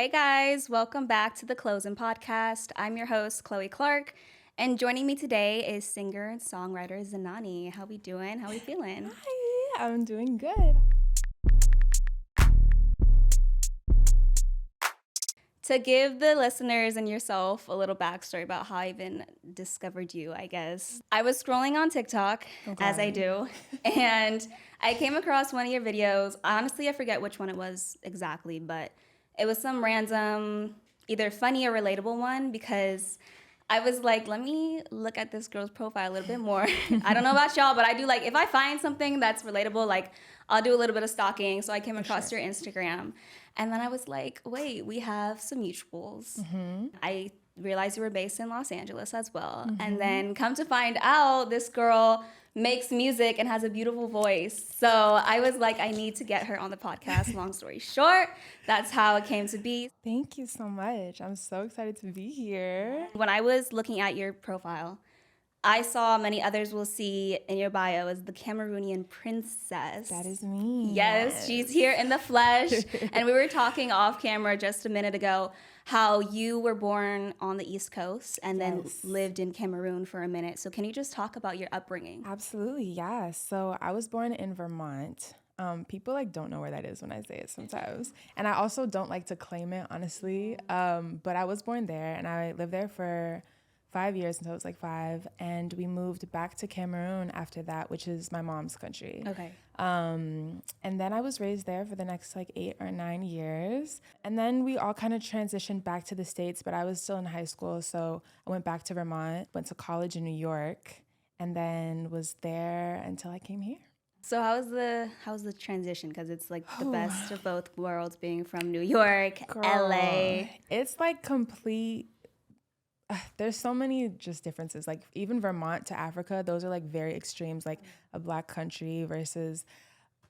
Hey guys, welcome back to the Closing Podcast. I'm your host, Chloe Clark, and joining me today is singer and songwriter Zenani. How we doing? How we feeling? Hi, I'm doing good. To give the listeners and yourself a little backstory about how I even discovered you, I guess. I was scrolling on TikTok, as I do, and I came across one of your videos. Honestly, I forget which one it was exactly, but it was some random, either funny or relatable one because I was like, let me look at this girl's profile a little bit more. I don't know about y'all, but I do like, if I find something that's relatable, like I'll do a little bit of stalking. So I came across your Instagram. And then I was like, wait, we have some mutuals. I realized you were based in Los Angeles as well. And then come to find out, this girl makes music and has a beautiful voice. So I was like, I need to get her on the podcast. Long story short, that's how it came to be. Thank you so much. I'm so excited to be here. When I was looking at your profile, I saw many others will see in your bio as the Cameroonian princess. That is me. Yes, she's here in the flesh. And we were talking off camera just a minute ago how you were born on the East Coast and then lived in Cameroon for a minute. So can you just talk about your upbringing? Absolutely, yeah. So I was born in Vermont. People don't know where that is when I say it sometimes. And I also don't like to claim it, honestly. But I was born there and I lived there for 5 years until I was 5. And we moved back to Cameroon after that, which is my mom's country. Okay. And then I was raised there for the next 8 or 9 years. And then we all kind of transitioned back to the States, but I was still in high school. So I went back to Vermont, went to college in New York, and then was there until I came here. So how's the transition? Because it's the best of both worlds, being from New York, Girl, LA. It's complete. There's so many just differences. Even Vermont to Africa, those are very extremes. A black country versus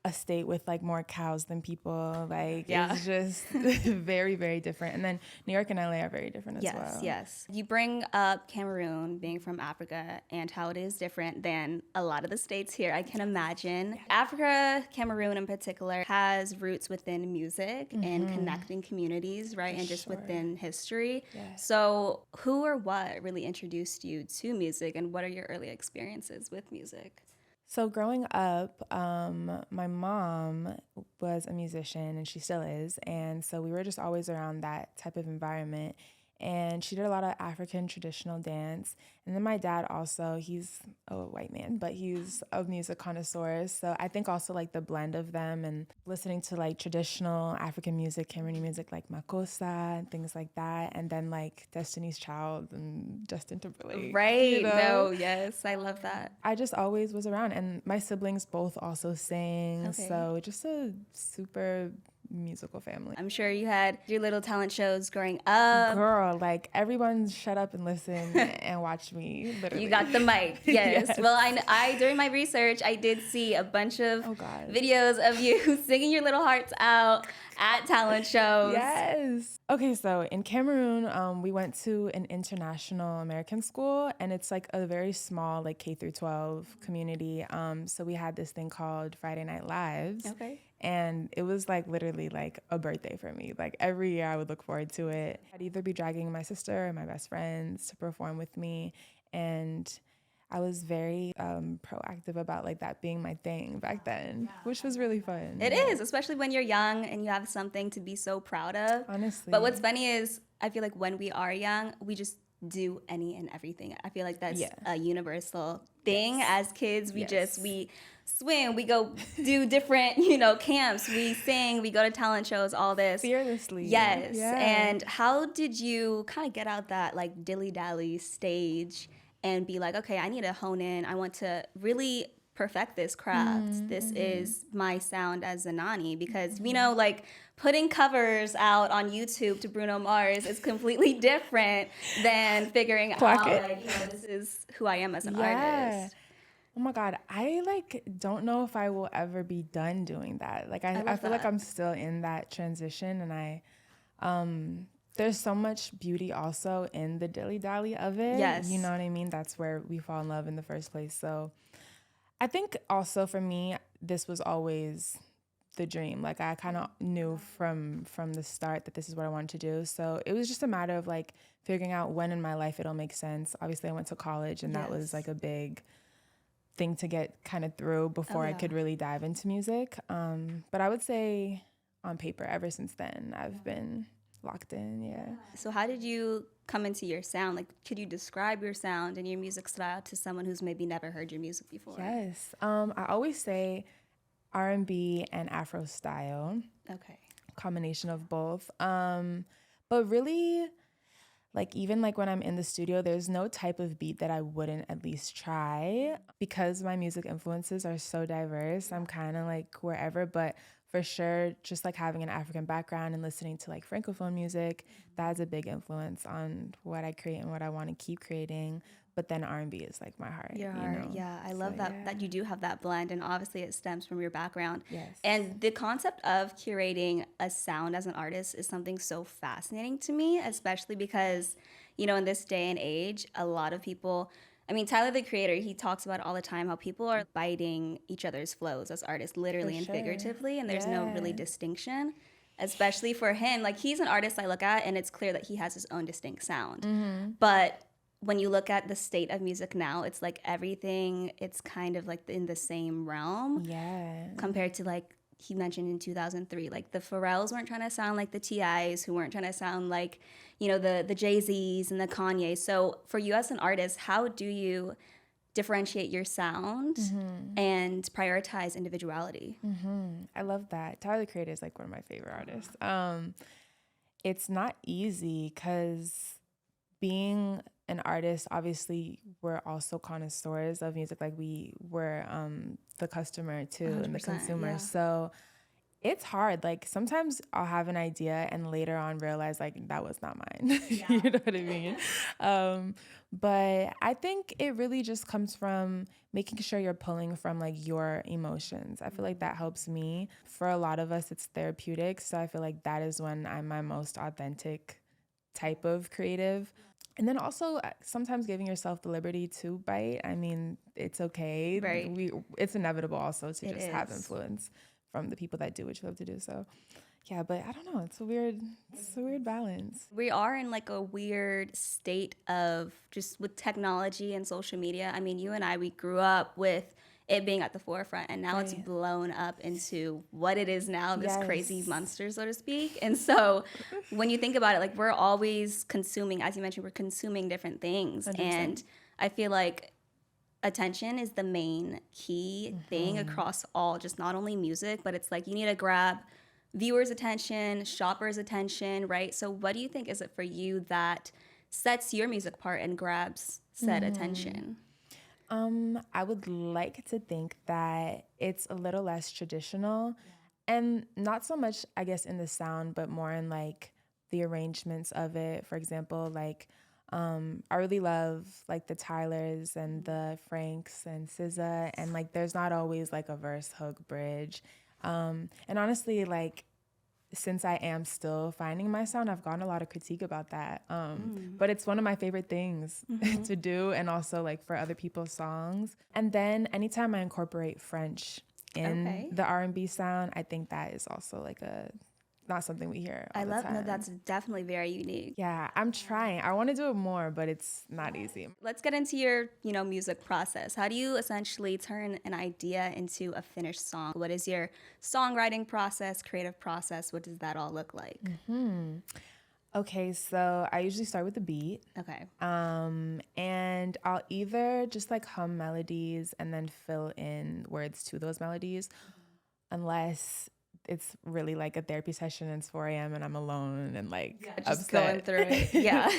a state with more cows than people. It's just very, very different. And then New York and LA are very different as well. Yes. You bring up Cameroon being from Africa and how it is different than a lot of the states here, I can imagine. Africa, Cameroon in particular, has roots within music and connecting communities, right? And just within history. Yes. So who or what really introduced you to music, and what are your early experiences with music? So growing up, my mom was a musician and she still is. And so we were just always around that type of environment. And she did a lot of African traditional dance. And then my dad also, he's a white man, but he's a music connoisseur. So I think also the blend of them and listening to traditional African music, Cameroonian music like Makossa and things like that. And then Destiny's Child and Justin Timberlake. Right. No, yes. I love that. I just always was around. And my siblings both also sing. Okay. So just a super musical family. I'm sure you had your little talent shows growing up. Girl, everyone shut up and listen and watch me, literally. You got the mic, yes. Yes. Well, I during my research, I did see a bunch of videos of you singing your little hearts out at talent shows. Yes. Okay, so in Cameroon, we went to an international American school, and it's a very small K through 12 community. So we had this thing called Friday Night Lives. Okay. And it was literally a birthday for me. Every year I would look forward to it. I'd either be dragging my sister or my best friends to perform with me. And I was very proactive about that being my thing back then, which was really fun. It is, especially when you're young and you have something to be so proud of. Honestly. But what's funny is I feel when we are young, we just do any and everything. I feel that's a universal thing. As kids, we swim, we go do different, camps, we sing, we go to talent shows, all this. Fearlessly. Yes. Yeah. And how did you kind of get out that dilly-dally stage and be okay, I need to hone in. I want to really perfect this craft. This is my sound as Zenani, because we know putting covers out on YouTube to Bruno Mars is completely different than figuring out this is who I am as an artist. Oh my God, I don't know if I will ever be done doing that. I feel I'm still in that transition, and I there's so much beauty also in the dilly-dally of it. Yes. You know what I mean? That's where we fall in love in the first place. So I think also for me, this was always the dream. Like I kind of knew from the start that this is what I wanted to do. So it was just a matter of like figuring out when in my life it'll make sense. Obviously I went to college and that was like a big thing to get kind of through before I could really dive into music. But I would say on paper, ever since then, I've been locked in, yeah. So how did you come into your sound? Like, could you describe your sound and your music style to someone who's maybe never heard your music before? Yes. I always say R&B and Afro style. Okay. Combination of both. But really, like even like when I'm in the studio, there's no type of beat that I wouldn't at least try. Because my music influences are so diverse, I'm kind of like wherever, but for sure, just like having an African background and listening to like Francophone music, that has a big influence on what I create and what I want to keep creating. But then R&B is like my heart. Your heart, you know? yeah. I love that you do have that blend, and obviously it stems from your background. Yes. And the concept of curating a sound as an artist is something so fascinating to me, especially because, you know, in this day and age, a lot of people, I mean, Tyler, the Creator, he talks about it all the time, how people are biting each other's flows as artists, literally and figuratively, and there's no really distinction, especially for him. Like, he's an artist I look at, and it's clear that he has his own distinct sound. But when you look at the state of music now, it's like everything, it's kind of like in the same realm. Yeah. Compared to like, he mentioned in 2003, like the Pharrells weren't trying to sound like the T.I.s, who weren't trying to sound like, you know, the Jay-Z's and the Kanye's. So for you as an artist, how do you differentiate your sound and prioritize individuality? I love that. Tyler, the Creator is like one of my favorite artists. It's not easy because being an artist, obviously, we're also connoisseurs of music. Like we're the customer too and the consumer. Yeah. So it's hard. Like sometimes I'll have an idea and later on realize like that was not mine. You know what I mean? But I think it really just comes from making sure you're pulling from like your emotions. I feel like that helps me. For a lot of us, it's therapeutic. So I feel like that is when I'm my most authentic type of creative. And then also sometimes giving yourself the liberty to bite. I mean, it's okay. Right. It's inevitable also to just have is. influence from the people that do what you love to do. So yeah, but I don't know. It's a weird balance. We are in like a weird state of just with technology and social media. I mean, you and I, we grew up with it being at the forefront, and now it's blown up into what it is now, this crazy monster, so to speak. And so when you think about it, like we're always consuming, as you mentioned, we're consuming different things. 100%. And I feel like attention is the main key thing across all, just not only music, but it's like you need to grab viewers' attention, shoppers' attention, right? So what do you think is it for you that sets your music apart and grabs said attention? I would like to think that it's a little less traditional and not so much, I guess, in the sound, but more in like the arrangements of it. For example, like I really love like the Tylers and the Franks and SZA, and like there's not always like a verse, hook, bridge. And honestly, like since I am still finding my sound, I've gotten a lot of critique about that. But it's one of my favorite things to do, and also like for other people's songs. And then anytime I incorporate French in the R&B sound, I think that is also like not something we hear all the time. No, that's definitely very unique. Yeah, I'm trying. I want to do it more, but it's not easy. Let's get into your, music process. How do you essentially turn an idea into a finished song? What is your songwriting process, creative process? What does that all look like? Okay, so I usually start with the beat. Okay. And I'll either just like hum melodies and then fill in words to those melodies, unless it's really like a therapy session and it's 4 a.m. and I'm alone and like just upset. Going through it. Yeah.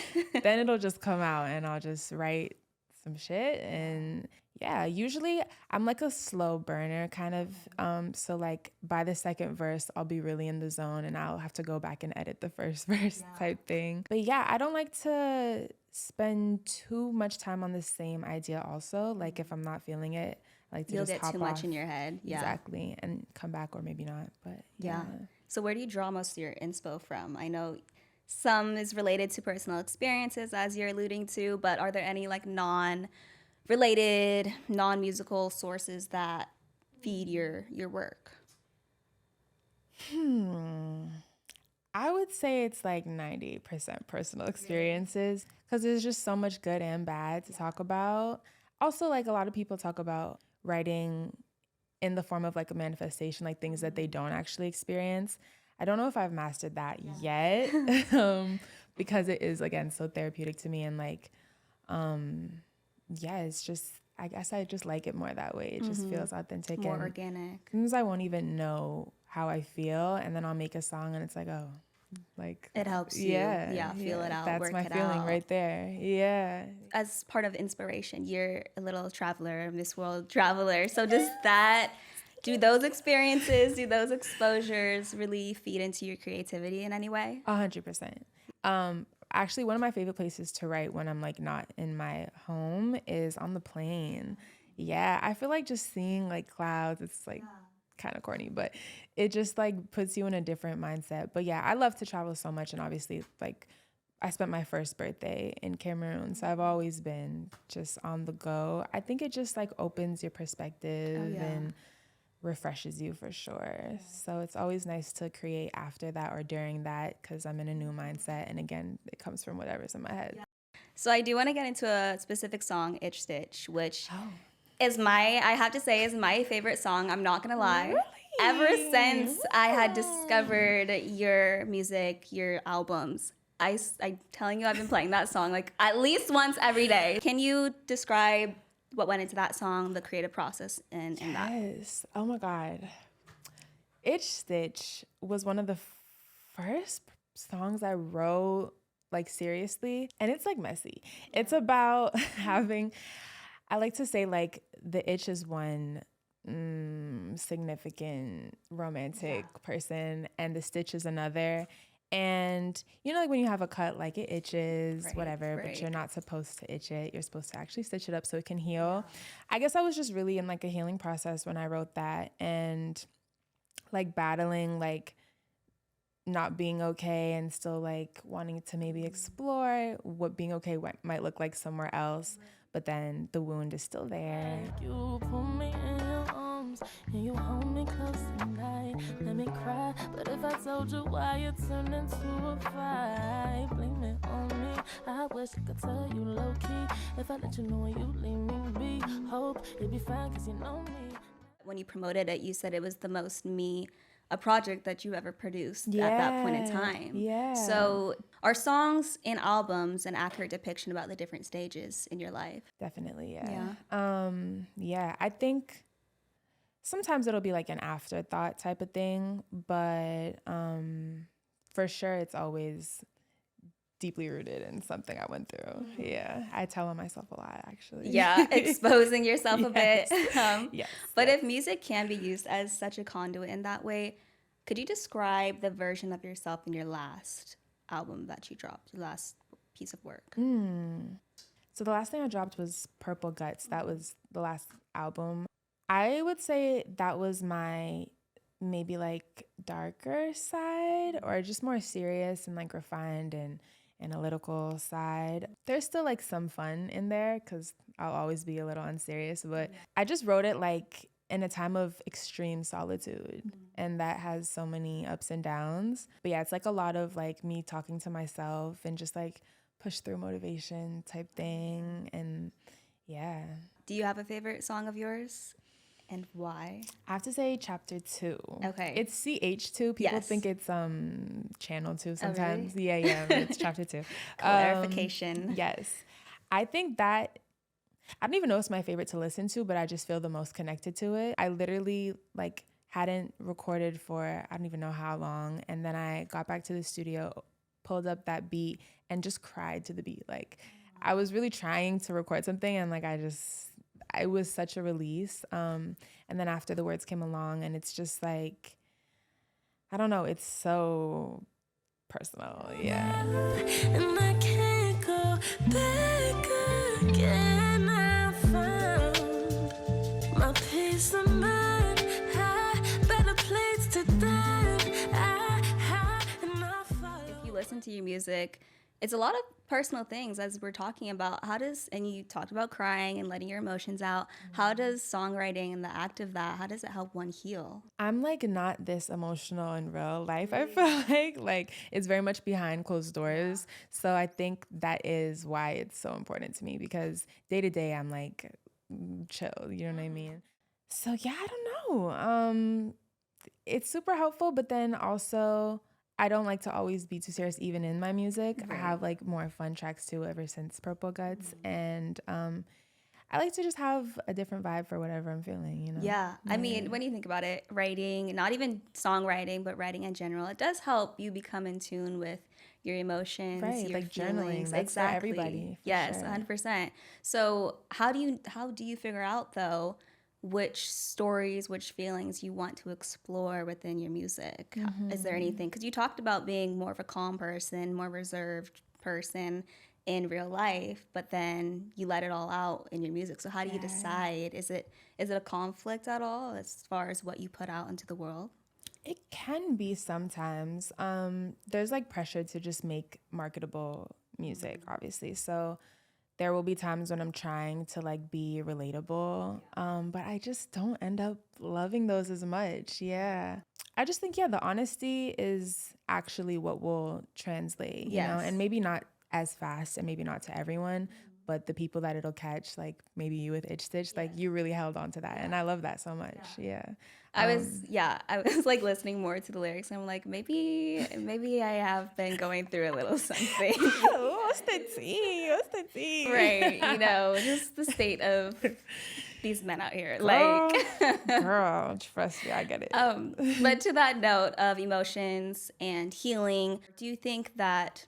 Then it'll just come out and I'll just write some shit. And yeah, usually I'm like a slow burner kind of. So like by the second verse, I'll be really in the zone and I'll have to go back and edit the first verse type thing. But yeah, I don't like to spend too much time on the same idea also. Like if I'm not feeling it, like to You'll just get hop too much off. in your head. Yeah. Exactly. And come back or maybe not. But yeah. So where do you draw most of your inspo from? I know some is related to personal experiences, as you're alluding to, but are there any like non-related, non-musical sources that feed your work? I would say it's like 90% personal experiences because there's just so much good and bad to talk about. Also, like a lot of people talk about writing in the form of like a manifestation, like things that they don't actually experience. I don't know if I've mastered that yet because it is, again, so therapeutic to me. And like, it's just, I guess I just like it more that way. It just feels authentic. More and organic. Sometimes I won't even know how I feel. And then I'll make a song and it's like, oh, like it helps you feel it out, that's work my it feeling out. right there. Yeah. As part of inspiration, you're a little traveler, Miss World traveler. So does that, do those experiences, do those exposures really feed into your creativity in any way? 100%. Actually, one of my favorite places to write when I'm like not in my home is on the plane. Yeah, I feel like just seeing like clouds, it's like kind of corny, but it just like puts you in a different mindset. But yeah, I love to travel so much, and obviously like I spent my first birthday in Cameroon, so I've always been just on the go. I think it just like opens your perspective and refreshes you for sure. So it's always nice to create after that or during that because I'm in a new mindset, and again, it comes from whatever's in my head. So I do want to get into a specific song, Itch Stitch, which is I have to say, is my favorite song. I'm not going to lie. Really? Ever since I had discovered your music, your albums, I'm telling you, I've been playing that song like at least once every day. Can you describe what went into that song, the creative process in that? Yes. Oh my God. Itch Stitch was one of the first songs I wrote like seriously. And it's like messy. It's about having, I like to say like the itch is one significant romantic person and the stitch is another. And you know, like when you have a cut, like it itches, whatever, but you're not supposed to itch it. You're supposed to actually stitch it up so it can heal. I guess I was just really in like a healing process when I wrote that, and like battling like not being okay and still like wanting to maybe explore what being okay might look like somewhere else. But then the wound is still there. You pull me in your arms and you hold me close tonight. Let me cry, but if I told you why you turned into a fight, blame it on me. I wish I could tell you low key. If I let you know when you leave me be, hope it'd be fine cause you know me. When you promoted it, you said it was the most a project that you ever produced at that point in time. Yeah. So are songs and albums an accurate depiction about the different stages in your life? Definitely, yeah. I think sometimes it'll be like an afterthought type of thing, but for sure it's always deeply rooted in something I went through. Yeah, I tell on myself a lot, actually. Yeah, exposing yourself a bit. Yes. But if music can be used as such a conduit in that way, could you describe the version of yourself in your last album that you dropped, your last piece of work? So the last thing I dropped was Purple Guts. That was the last album. I would say that was my maybe like darker side, or just more serious and like refined and analytical side. There's still like some fun in there because I'll always be a little unserious, but I just wrote it like in a time of extreme solitude, and that has so many ups and downs. But yeah, it's like a lot of like me talking to myself and just like push through motivation type thing. And yeah. Do you have a favorite song of yours? And why? I have to say chapter 2. Okay. It's CH2. People think it's channel 2 sometimes. Oh, really? Yeah, but it's chapter 2. Clarification. Yes. I think that, I don't even know it's my favorite to listen to, but I just feel the most connected to it. I literally like hadn't recorded for I don't even know how long. And then I got back to the studio, pulled up that beat and just cried to the beat. Like I was really trying to record something and like it was such a release. And then after the words came along and it's just like, I don't know, it's so personal. Yeah. And I can't go back again. I found my peace of mind. Better place to die. If you listen to your music, it's a lot of personal things as we're talking about. And you talked about crying and letting your emotions out. How does songwriting and the act of that, how does it help one heal? I'm like not this emotional in real life. I feel like it's very much behind closed doors. So I think that is why it's so important to me, because day to day I'm like chill, you know what I mean? So yeah, I don't know. It's super helpful, but then also I don't like to always be too serious even in my music. I Right. have like more fun tracks too ever since Purple Guts, and I like to just have a different vibe for whatever I'm feeling, you know? Yeah. I mean, when you think about it, writing, not even songwriting, but writing in general, it does help you become in tune with your emotions, Right, your like feelings. journaling. That's for Exactly. everybody, for Yes, sure. 100%. So, how do you figure out though which stories, which feelings you want to explore within your music? Is there anything? Because you talked about being more of a calm person, more reserved person in real life, but then you let it all out in your music. So how do you decide? Is it a conflict at all as far as what you put out into the world? It can be sometimes. There's like pressure to just make marketable music, obviously. So there will be times when I'm trying to like be relatable, but I just don't end up loving those as much. Yeah. I just think, yeah, the honesty is actually what will translate, you know, Yes. and maybe not as fast and maybe not to everyone, but the people that it'll catch, like maybe you with Itch Stitch, like you really held on to that. And I love that so much. Yeah. I was like listening more to the lyrics and I'm like, maybe I have been going through a little something. What's the tea? What's the tea? Right. Just the state of these men out here. Girl, trust me, I get it. But to that note of emotions and healing, do you think that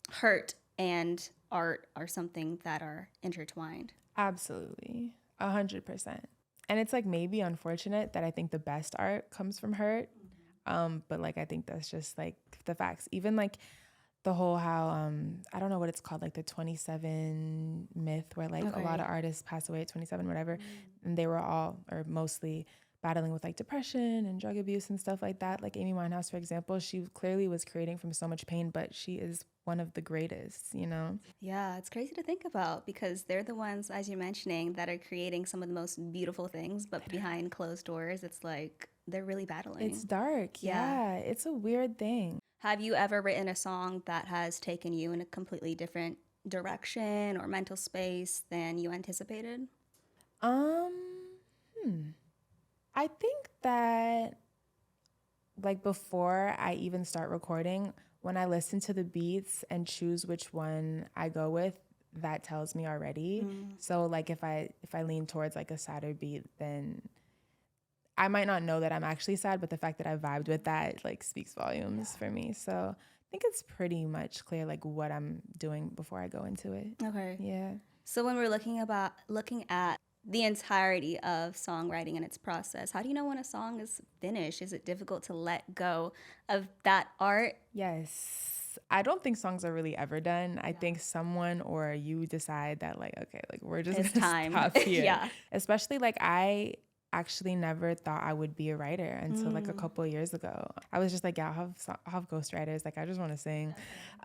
hurt and art are something that are intertwined? Absolutely. 100%. And it's like maybe unfortunate that I think the best art comes from hurt. But like I think that's just like the facts. Even like the whole how I don't know what it's called, like the 27 myth, where like a lot of artists pass away at 27, whatever, and they were all or mostly battling with like depression and drug abuse and stuff like that. Like Amy Winehouse, for example, she clearly was creating from so much pain, but she is one of the greatest, you know? Yeah, it's crazy to think about because they're the ones, as you're mentioning, that are creating some of the most beautiful things, but behind closed doors, it's like they're really battling. It's dark. Yeah. It's a weird thing. Have you ever written a song that has taken you in a completely different direction or mental space than you anticipated? I think that like before I even start recording, when I listen to the beats and choose which one I go with, that tells me already. So like if I lean towards like a sadder beat, then I might not know that I'm actually sad, but the fact that I vibed with that like speaks volumes for me. So I think it's pretty much clear like what I'm doing before I go into it. Okay. Yeah. So when we're looking at the entirety of songwriting and its process, how do you know when a song is finished? Is it difficult to let go of that art? Yes. I don't think songs are really ever done. I think someone or you decide that like, okay, like we're just It's gonna time. stop here. Yeah. Especially like I actually never thought I would be a writer until like a couple of years ago. I was just like, yeah, I'll have ghostwriters. Like I just want to sing.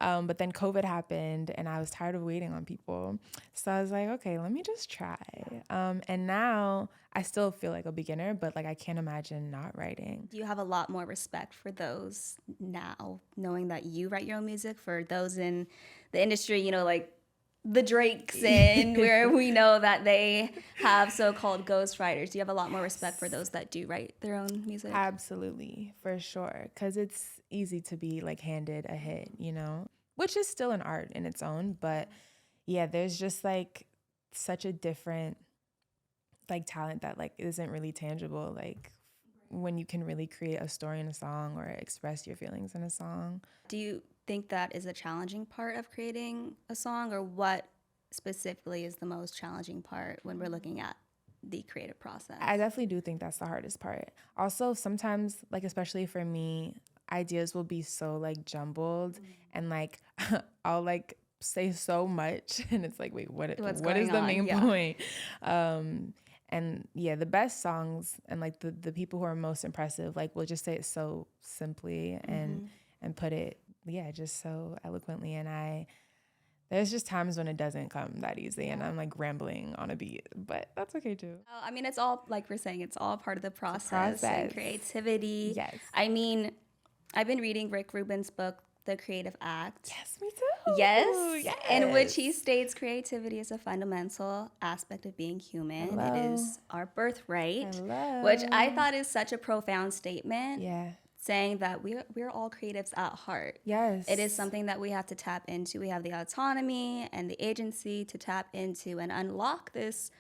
But then COVID happened and I was tired of waiting on people. So I was like, okay, let me just try. And now I still feel like a beginner, but like I can't imagine not writing. Do you have a lot more respect for those now, knowing that you write your own music, for those in the industry, like the Drakes and where we know that they have so-called ghostwriters? Do you have a lot more respect for those that do write their own music? Absolutely, for sure. Because it's easy to be like handed a hit, which is still an art in its own. But yeah, there's just like such a different like talent that like isn't really tangible. Like when you can really create a story in a song or express your feelings in a song. Do you think that is a challenging part of creating a song, or what specifically is the most challenging part when we're looking at the creative process? I definitely do think that's the hardest part. Also, sometimes, like especially for me, ideas will be so like jumbled and like I'll like say so much and it's like, wait, what is the main point? And yeah, the best songs and like the people who are most impressive, like will just say it so simply and put it just so eloquently. And there's just times when it doesn't come that easy and I'm like rambling on a beat, but that's okay too. I mean, it's all, like we're saying, it's all part of the process and creativity. Yes. I mean, I've been reading Rick Rubin's book, The Creative Act. Yes, me too. Yes. In which he states creativity is a fundamental aspect of being human. Hello. It is our birthright, Hello. which I thought is such a profound statement. Yeah. Saying that we're all creatives at heart. Yes. It is something that we have to tap into. We have the autonomy and the agency to tap into and unlock this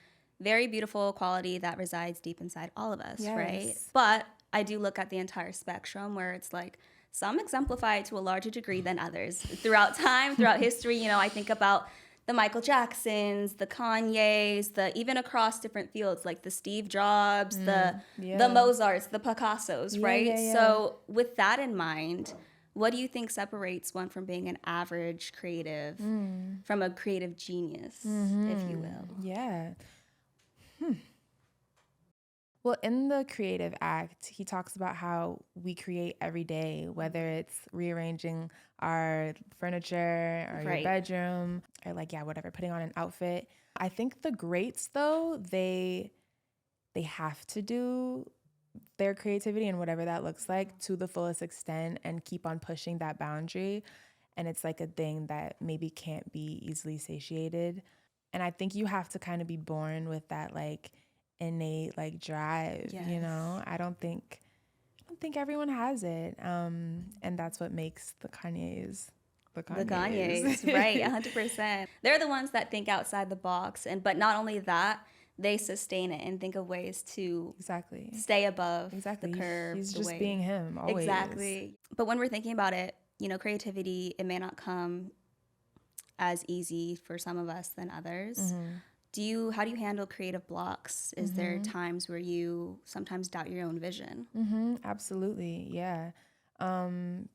very beautiful quality that resides deep inside all of us, right? But I do look at the entire spectrum where it's like some exemplify it to a larger degree than others. Throughout time, throughout history, you know, I think about the Michael Jacksons, the Kanyes, even across different fields, like the Steve Jobs, the Mozarts, the Picassos, right? Yeah. So with that in mind, what do you think separates one from being an average creative from a creative genius, if you will? Yeah. Well, in the Creative Act, he talks about how we create every day, whether it's rearranging our furniture or your bedroom or whatever, putting on an outfit. I think the greats, though, they have to do their creativity and whatever that looks like to the fullest extent and keep on pushing that boundary. And it's like a thing that maybe can't be easily satiated. And I think you have to kind of be born with that innate drive, you know. I don't think everyone has it, and that's what makes the Kanyes right, 100%. They're the ones that think outside the box, but not only that, they sustain it and think of ways to stay above the curve. He's just being him always. Exactly. But when we're thinking about it, you know, creativity, it may not come as easy for some of us than others. How do you handle creative blocks? Is there times where you sometimes doubt your own vision? Absolutely, yeah. I'm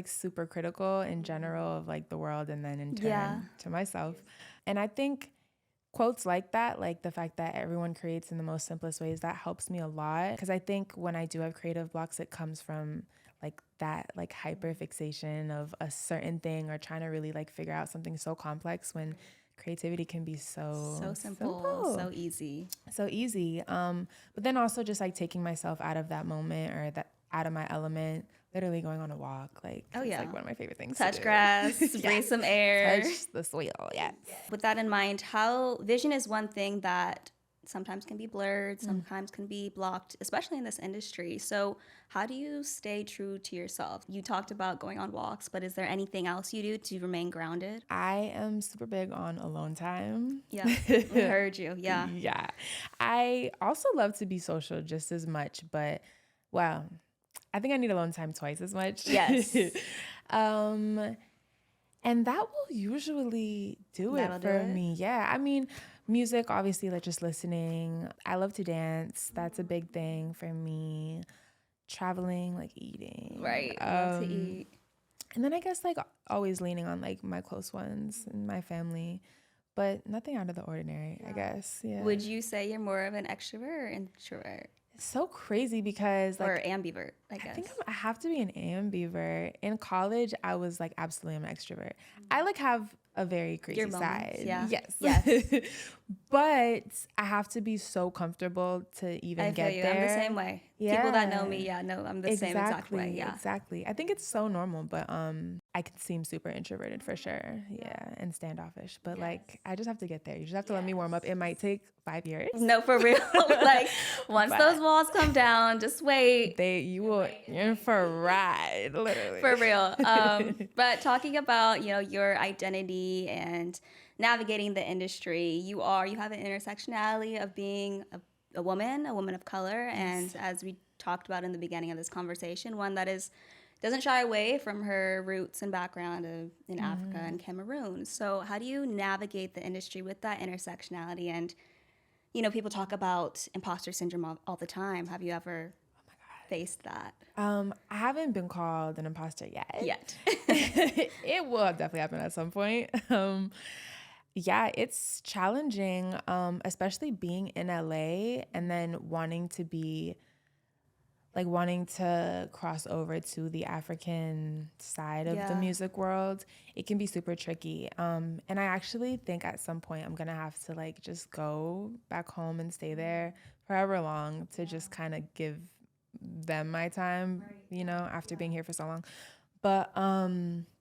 super critical in general of the world and then in turn to myself. And I think quotes like that, like the fact that everyone creates in the most simplest ways, that helps me a lot. Because I think when I do have creative blocks, it comes from that hyper fixation of a certain thing or trying to really figure out something so complex when creativity can be so simple, so easy. But then also just taking myself out of that moment or out of my element, literally going on a walk. It's one of my favorite things. Touch grass, breathe some air. Touch the soil, yes. With that in mind, vision is one thing that sometimes can be blurred, sometimes can be blocked, especially in this industry. So how do you stay true to yourself? You talked about going on walks, but is there anything else you do to remain grounded? I am super big on alone time. Yeah, I heard you. Yeah. Yeah. I also love to be social just as much, but I think I need alone time twice as much. Yes. And that will usually do it for me. Yeah. I mean, music, obviously, just listening. I love to dance. That's a big thing for me. Traveling, eating. Right. Love to eat. And then I guess always leaning on my close ones and my family, but nothing out of the ordinary, I guess. Yeah. Would you say you're more of an extrovert or introvert? It's so crazy because or ambivert, I guess. I think I have to be an ambivert. In college, I was absolutely an extrovert. I have a very crazy side. Yeah. Yes. But I have to be so comfortable to even get there. I'm the same way. Yeah. People that know me, I'm the same exact way. Yeah. Exactly. I think it's so normal, but I can seem super introverted for sure. Yeah. And standoffish. But I just have to get there. You just have to let me warm up. It might take 5 years. No, for real. Once those walls come down, just wait. You're in for a ride, literally. For real. But talking about, your identity and navigating the industry, you have an intersectionality of being a woman of color, and as we talked about in the beginning of this conversation, one that doesn't shy away from her roots and background in Africa and Cameroon. So how do you navigate the industry with that intersectionality? And people talk about imposter syndrome all the time. Have you ever faced that? I haven't been called an imposter yet. It will definitely happen at some point. Yeah, it's challenging, especially being in LA and then wanting to be like wanting to cross over to the African side of the music world, it can be super tricky. And I actually think at some point I'm gonna have to like just go back home and stay there forever long to just kind of give them my time, you know, after being here for so long. But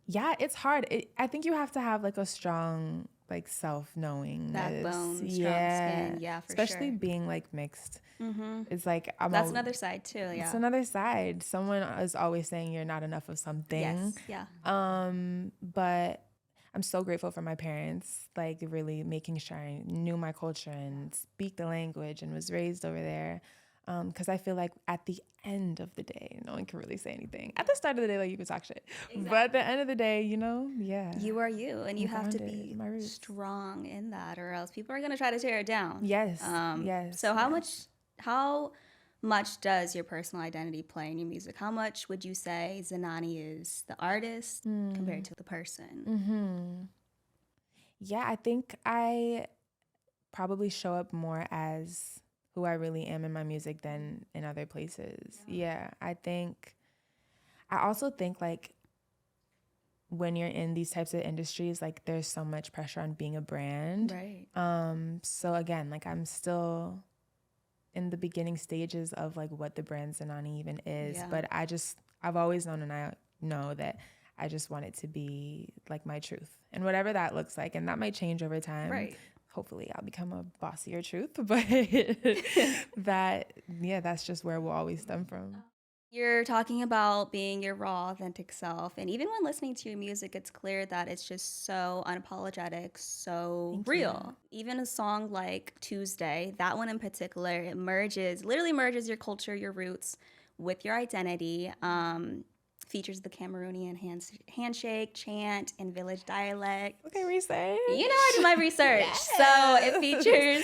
yeah, it's hard. I think you have to have like a strong like self-knowing backbone, strong skin, yeah, for especially sure. being like mixed. It's like That's another side too. Yeah, it's another side. Someone is always saying you're not enough of something. Yes, yeah. But I'm so grateful for my parents, like really making sure I knew my culture and speak the language and was raised over there. Because I feel like at the end of the day, no one can really say anything. At the start of the day, like you can talk shit. Exactly. But at the end of the day, you know, you are you, and you have to be strong in that, or else people are gonna try to tear it down. Yes. Yes. So how much does your personal identity play in your music? How much would you say Zenani is the artist compared to the person? Yeah, I think I probably show up more as who I really am in my music than in other places. Yeah, I also think like when you're in these types of industries, like there's so much pressure on being a brand. Right. So again, like I'm still in the beginning stages of like what the brand Zenani even is, but I've always known, and I know that I just want it to be like my truth and whatever that looks like. And that might change over time. Right. Hopefully I'll become a bossier truth, but that's just where we'll always stem from. You're talking about being your raw, authentic self. And even when listening to your music, it's clear that it's just so unapologetic, so real. Even a song like Tuesday, that one in particular, it literally merges your culture, your roots with your identity. Features the Cameroonian handshake, chant, and village dialect. Okay, research. You know I do my research. Yes. So it features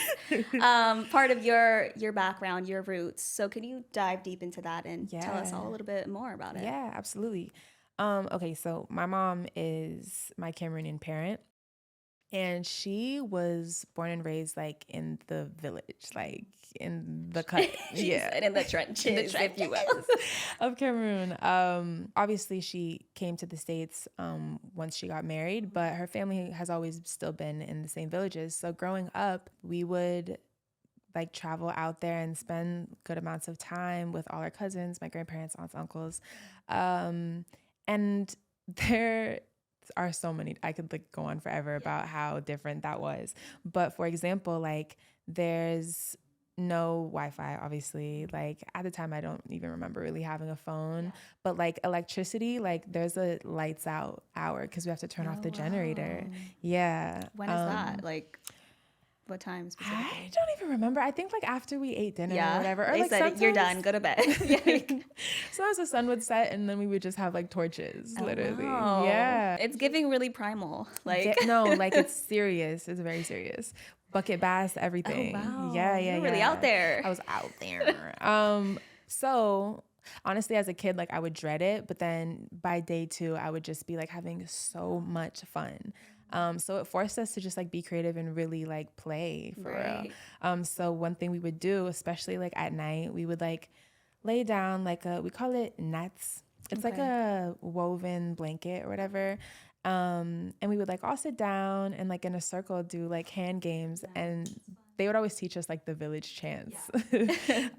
part of your background, your roots. So can you dive deep into that and tell us all a little bit more about it? Yeah, absolutely. Okay, so my mom is my Cameroonian parent. And she was born and raised like in the village, like in the cut, in the trenches, if you will, of Cameroon. Obviously, she came to the States once she got married, but her family has always still been in the same villages. So growing up, we would like travel out there and spend good amounts of time with all our cousins, my grandparents, aunts, uncles, and there are so many. I could like go on forever about how different that was. But for example, like there's no Wi-Fi, obviously. Like at the time, I don't even remember really having a phone. But like electricity, like there's a lights out hour because we have to turn off the generator. Yeah. When is that? Like what time specifically? I don't even remember. I think like after we ate dinner or whatever. Or they like said you're done, go to bed. Sometimes the sun would set and then we would just have like torches, literally. Wow. Yeah. It's giving really primal. Like no, like it's serious. It's very serious. Bucket baths, everything. Oh, wow. Yeah. You're really out there. I was out there. So honestly, as a kid, like I would dread it, but then by day 2, I would just be like having so much fun. So it forced us to just like be creative and really like play for real. So one thing we would do, especially like at night, we would like lay down like we call it nets. It's like a woven blanket or whatever. And we would like all sit down and like in a circle do like hand games, and they would always teach us like the village chants.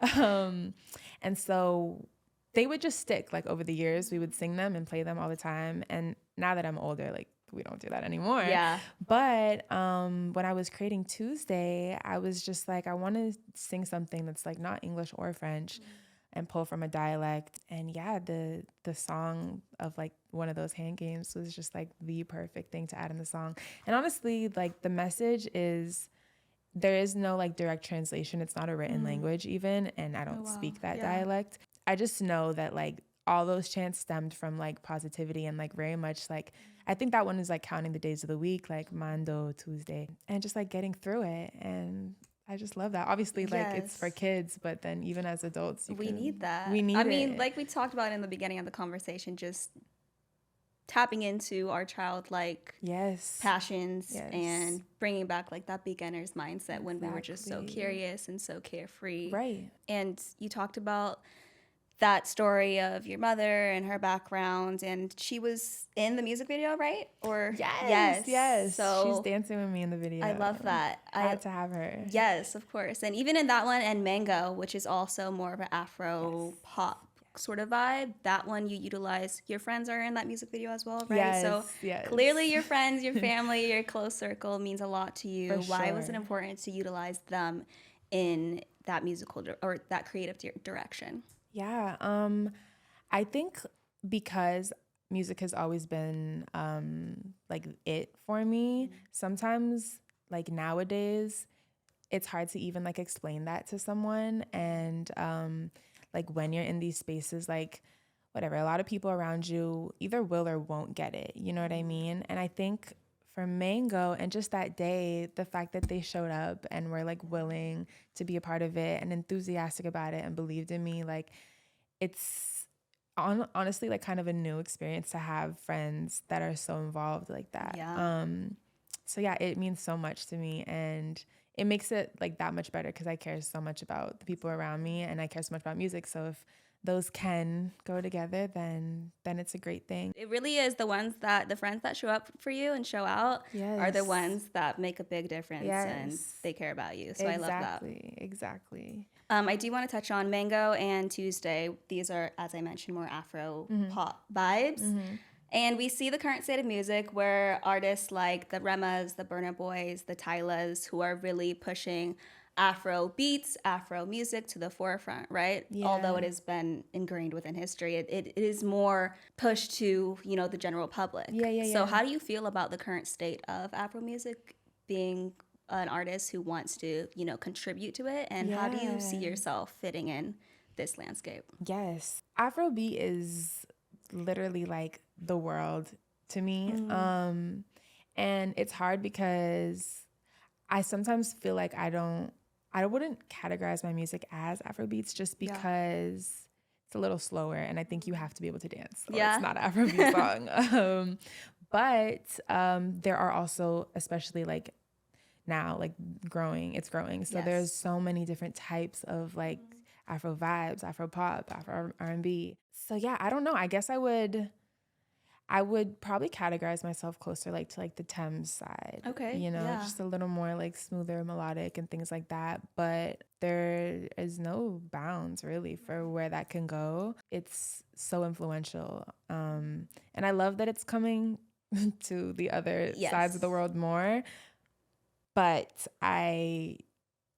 And so they would just stick like over the years. We would sing them and play them all the time. And now that I'm older, like we don't do that anymore. Yeah. But when I was creating Tuesday, I was just like, I want to sing something that's like not English or French and pull from a dialect. And yeah, the song of like one of those hand games was just like the perfect thing to add in the song. And honestly, like the message is, there is no like direct translation. It's not a written language even. And I don't speak that dialect. I just know that like all those chants stemmed from like positivity and like very much like, I think that one is like counting the days of the week, like Mando, Tuesday, and just like getting through it. And I just love that. Obviously, like it's for kids, but then even as adults, we need that. We need I mean, like we talked about in the beginning of the conversation, just tapping into our childlike passions and bringing back like that beginner's mindset when we were just so curious and so carefree. Right. And you talked about that story of your mother and her background, and she was in the music video, right? Or yes. So she's dancing with me in the video. I love that. I had to have her. Yes, of course. And even in that one, and Mango, which is also more of an Afro pop sort of vibe, that one you utilize. Your friends are in that music video as well, right? So clearly your friends, your family, your close circle means a lot to you. Why was it important to utilize them in that musical or that creative direction? Yeah, I think because music has always been like it for me. Sometimes like nowadays it's hard to even like explain that to someone, and like when you're in these spaces, like whatever, a lot of people around you either will or won't get it, you know what I mean? And I think for Mango and just that day, the fact that they showed up and were like willing to be a part of it and enthusiastic about it and believed in me, like it's honestly like kind of a new experience to have friends that are so involved like that. So yeah, it means so much to me, and it makes it like that much better because I care so much about the people around me and I care so much about music. So if those can go together, then it's a great thing. It really is the friends that show up for you and show out are the ones that make a big difference and they care about you. So I love that. Exactly. I do want to touch on Mango and Tuesday. These are, as I mentioned, more Afro pop vibes. And we see the current state of music where artists like the Remas, the Burna Boys, the Tylas, who are really pushing Afro beats, Afro music to the forefront, right? Yeah. Although it has been ingrained within history, it is more pushed to, the general public. So how do you feel about the current state of Afro music, being an artist who wants to, contribute to it? And how do you see yourself fitting in this landscape? Yes. Afrobeat is literally like the world to me. And it's hard because I sometimes feel like I wouldn't categorize my music as Afrobeats just because it's a little slower and I think you have to be able to dance. So it's not an Afrobeat song. But there are also, especially like now, like it's growing. So there's so many different types of like Afro vibes, Afro pop, Afro R&B. So yeah, I don't know. I guess I would probably categorize myself closer like to like the Thames side. Okay. Just a little more like smoother, melodic and things like that. But there is no bounds really for where that can go. It's so influential. And I love that it's coming to the other sides of the world more. But I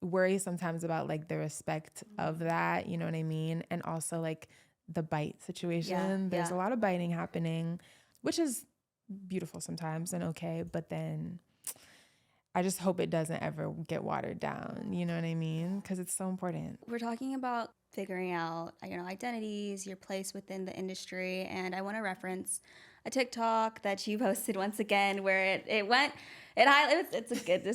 worry sometimes about like the respect of that, you know what I mean? And also like the bite situation. There's a lot of biting happening, which is beautiful sometimes and okay, but then I just hope it doesn't ever get watered down, you know what I mean? Because it's so important. We're talking about figuring out, identities, your place within the industry, and I want to reference a TikTok that you posted once again where it's a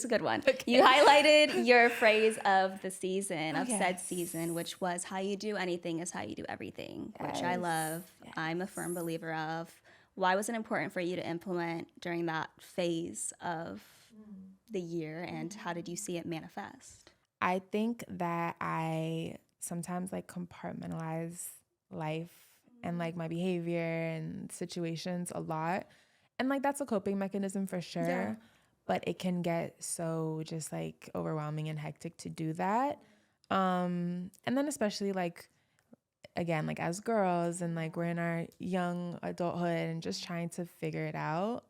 good one. Okay. You highlighted your phrase of the season, of said season, which was how you do anything is how you do everything, which I love. I'm a firm believer of. Why was it important for you to implement during that phase of the year, and how did you see it manifest? I think that I sometimes like compartmentalize life and like my behavior and situations a lot. And like that's a coping mechanism for sure. Yeah. But it can get so just like overwhelming and hectic to do that. And then especially like, again, like as girls and like we're in our young adulthood and just trying to figure it out.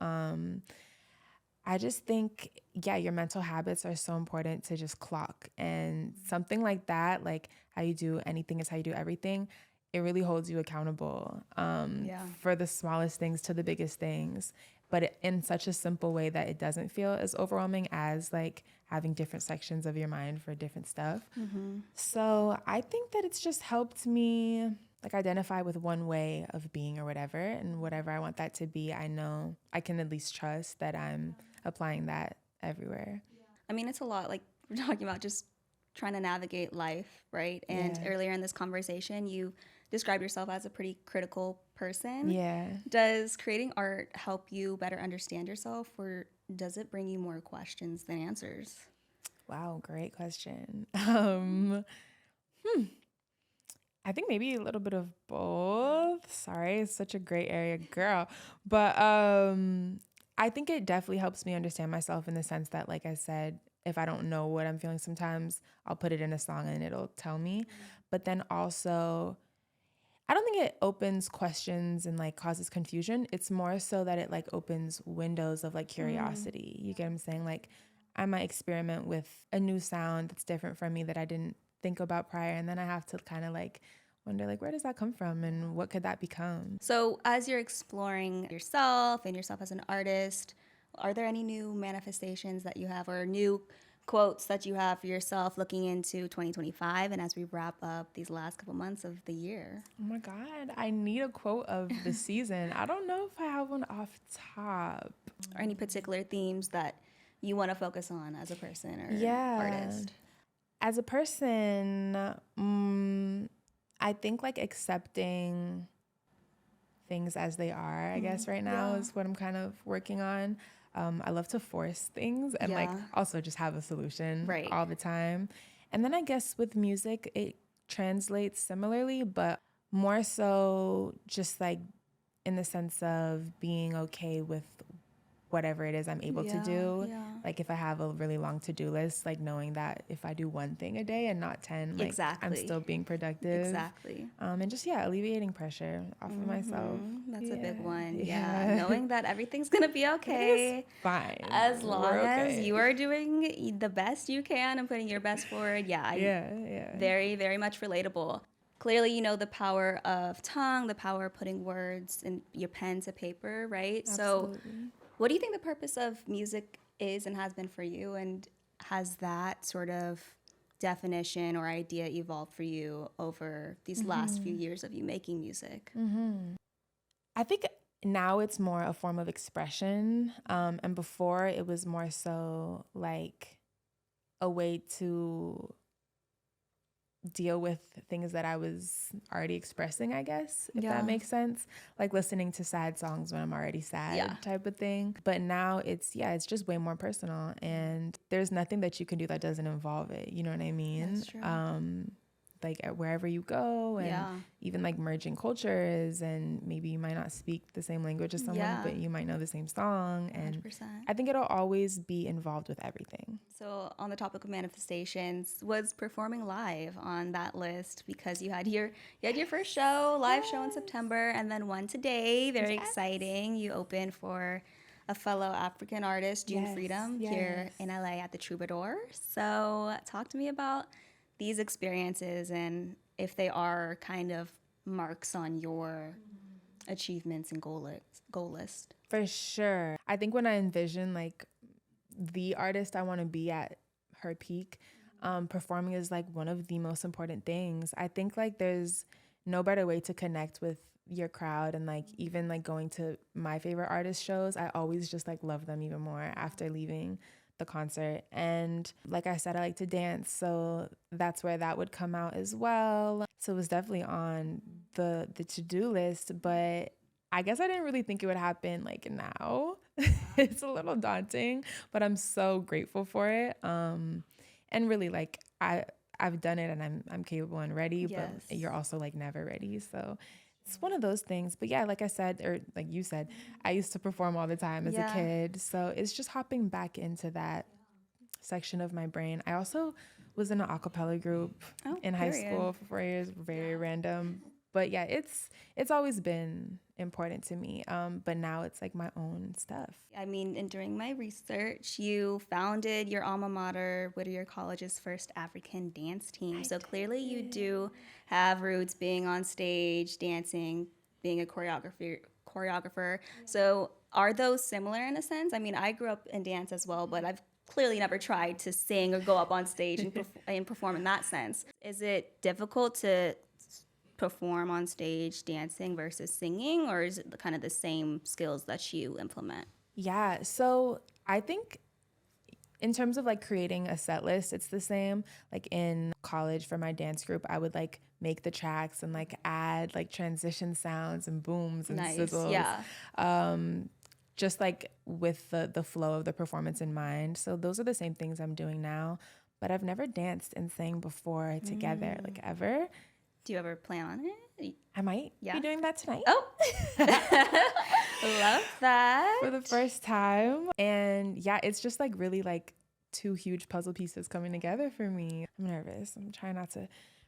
I just think, your mental habits are so important to just clock. And something like that, like how you do anything is how you do everything, it really holds you accountable for the smallest things to the biggest things, but in such a simple way that it doesn't feel as overwhelming as like having different sections of your mind for different stuff. So I think that it's just helped me like identify with one way of being or whatever, and whatever I want that to be, I know I can at least trust that I'm applying that everywhere. I mean, it's a lot, like we're talking about just trying to navigate life, right? And earlier in this conversation, you described yourself as a pretty critical person. Yeah. Does creating art help you better understand yourself, or does it bring you more questions than answers? Wow, great question. I think maybe a little bit of both. Sorry, it's such a gray area, girl. But I think it definitely helps me understand myself in the sense that, like I said, if I don't know what I'm feeling sometimes, I'll put it in a song and it'll tell me. But then also, I don't think it opens questions and like causes confusion. It's more so that it like opens windows of like curiosity. You get what I'm saying? Like I might experiment with a new sound that's different from me that I didn't think about prior. And then I have to kind of like wonder like, where does that come from and what could that become? So as you're exploring yourself and yourself as an artist, are there any new manifestations that you have or new quotes that you have for yourself looking into 2025 and as we wrap up these last couple months of the year? Oh my God, I need a quote of the season. I don't know if I have one off top. Or any particular themes that you want to focus on as a person or artist? As a person, I think like accepting things as they are, I guess right now is what I'm kind of working on. I love to force things and like also just have a solution all the time. And then I guess with music, it translates similarly, but more so just like in the sense of being okay with whatever it is I'm able to do. Yeah. Like if I have a really long to-do list, like knowing that if I do one thing a day and not 10, like I'm still being productive. Exactly. And just, alleviating pressure off of myself. That's a big one. Yeah. Knowing that everything's going to be okay. Fine. As long as you are doing the best you can and putting your best forward. Very, very much relatable. Clearly, you know the power of tongue, the power of putting words in your pen to paper, right? Absolutely. So what do you think the purpose of music is and has been for you? And has that sort of definition or idea evolved for you over these last few years of you making music? I think now it's more a form of expression. And before it was more so like a way to deal with things that I was already expressing, I guess, if that makes sense. Like listening to sad songs when I'm already sad type of thing. But now it's just way more personal and there's nothing that you can do that doesn't involve it. You know what I mean? That's true. Like wherever you go and even like merging cultures and maybe you might not speak the same language as someone, but you might know the same song. And 100%. I think it'll always be involved with everything. So on the topic of manifestations, was performing live on that list because you had your first live show in September and then one today, very exciting. You opened for a fellow African artist, June Freedom, here in LA at the Troubadour. So talk to me about these experiences and if they are kind of marks on your achievements and goal list. For sure. I think when I envision like the artist I want to be at her peak, performing is like one of the most important things. I think like there's no better way to connect with your crowd and like even like going to my favorite artist shows, I always just like love them even more after leaving the concert. And like I said, I like to dance, so that's where that would come out as well. So it was definitely on the to-do list, but I guess I didn't really think it would happen like now. It's a little daunting, but I'm so grateful for it. And really like I've done it and I'm capable and ready, but you're also like never ready. So it's one of those things. But yeah, like I said, or like you said, I used to perform all the time as a kid. So it's just hopping back into that section of my brain. I also was in an a cappella group in high school for 4 years, very random. But yeah, it's always been important to me. But now it's like my own stuff. I mean, and during my research, you founded your alma mater, Whittier College's first African dance team. So clearly you do have roots being on stage, dancing, being a choreographer. So are those similar in a sense? I mean, I grew up in dance as well, but I've clearly never tried to sing or go up on stage and perform in that sense. Is it difficult to perform on stage dancing versus singing, or is it kind of the same skills that you implement? Yeah, so I think in terms of like creating a set list, it's the same. Like in college for my dance group, I would like make the tracks and like add like transition sounds and booms and sizzles. Just like with the flow of the performance in mind. So those are the same things I'm doing now, but I've never danced and sang before together, like ever. Do you ever plan on it? I might be doing that tonight. Oh, love that. For the first time. And yeah, it's just like really like two huge puzzle pieces coming together for me. I'm nervous. I'm trying not to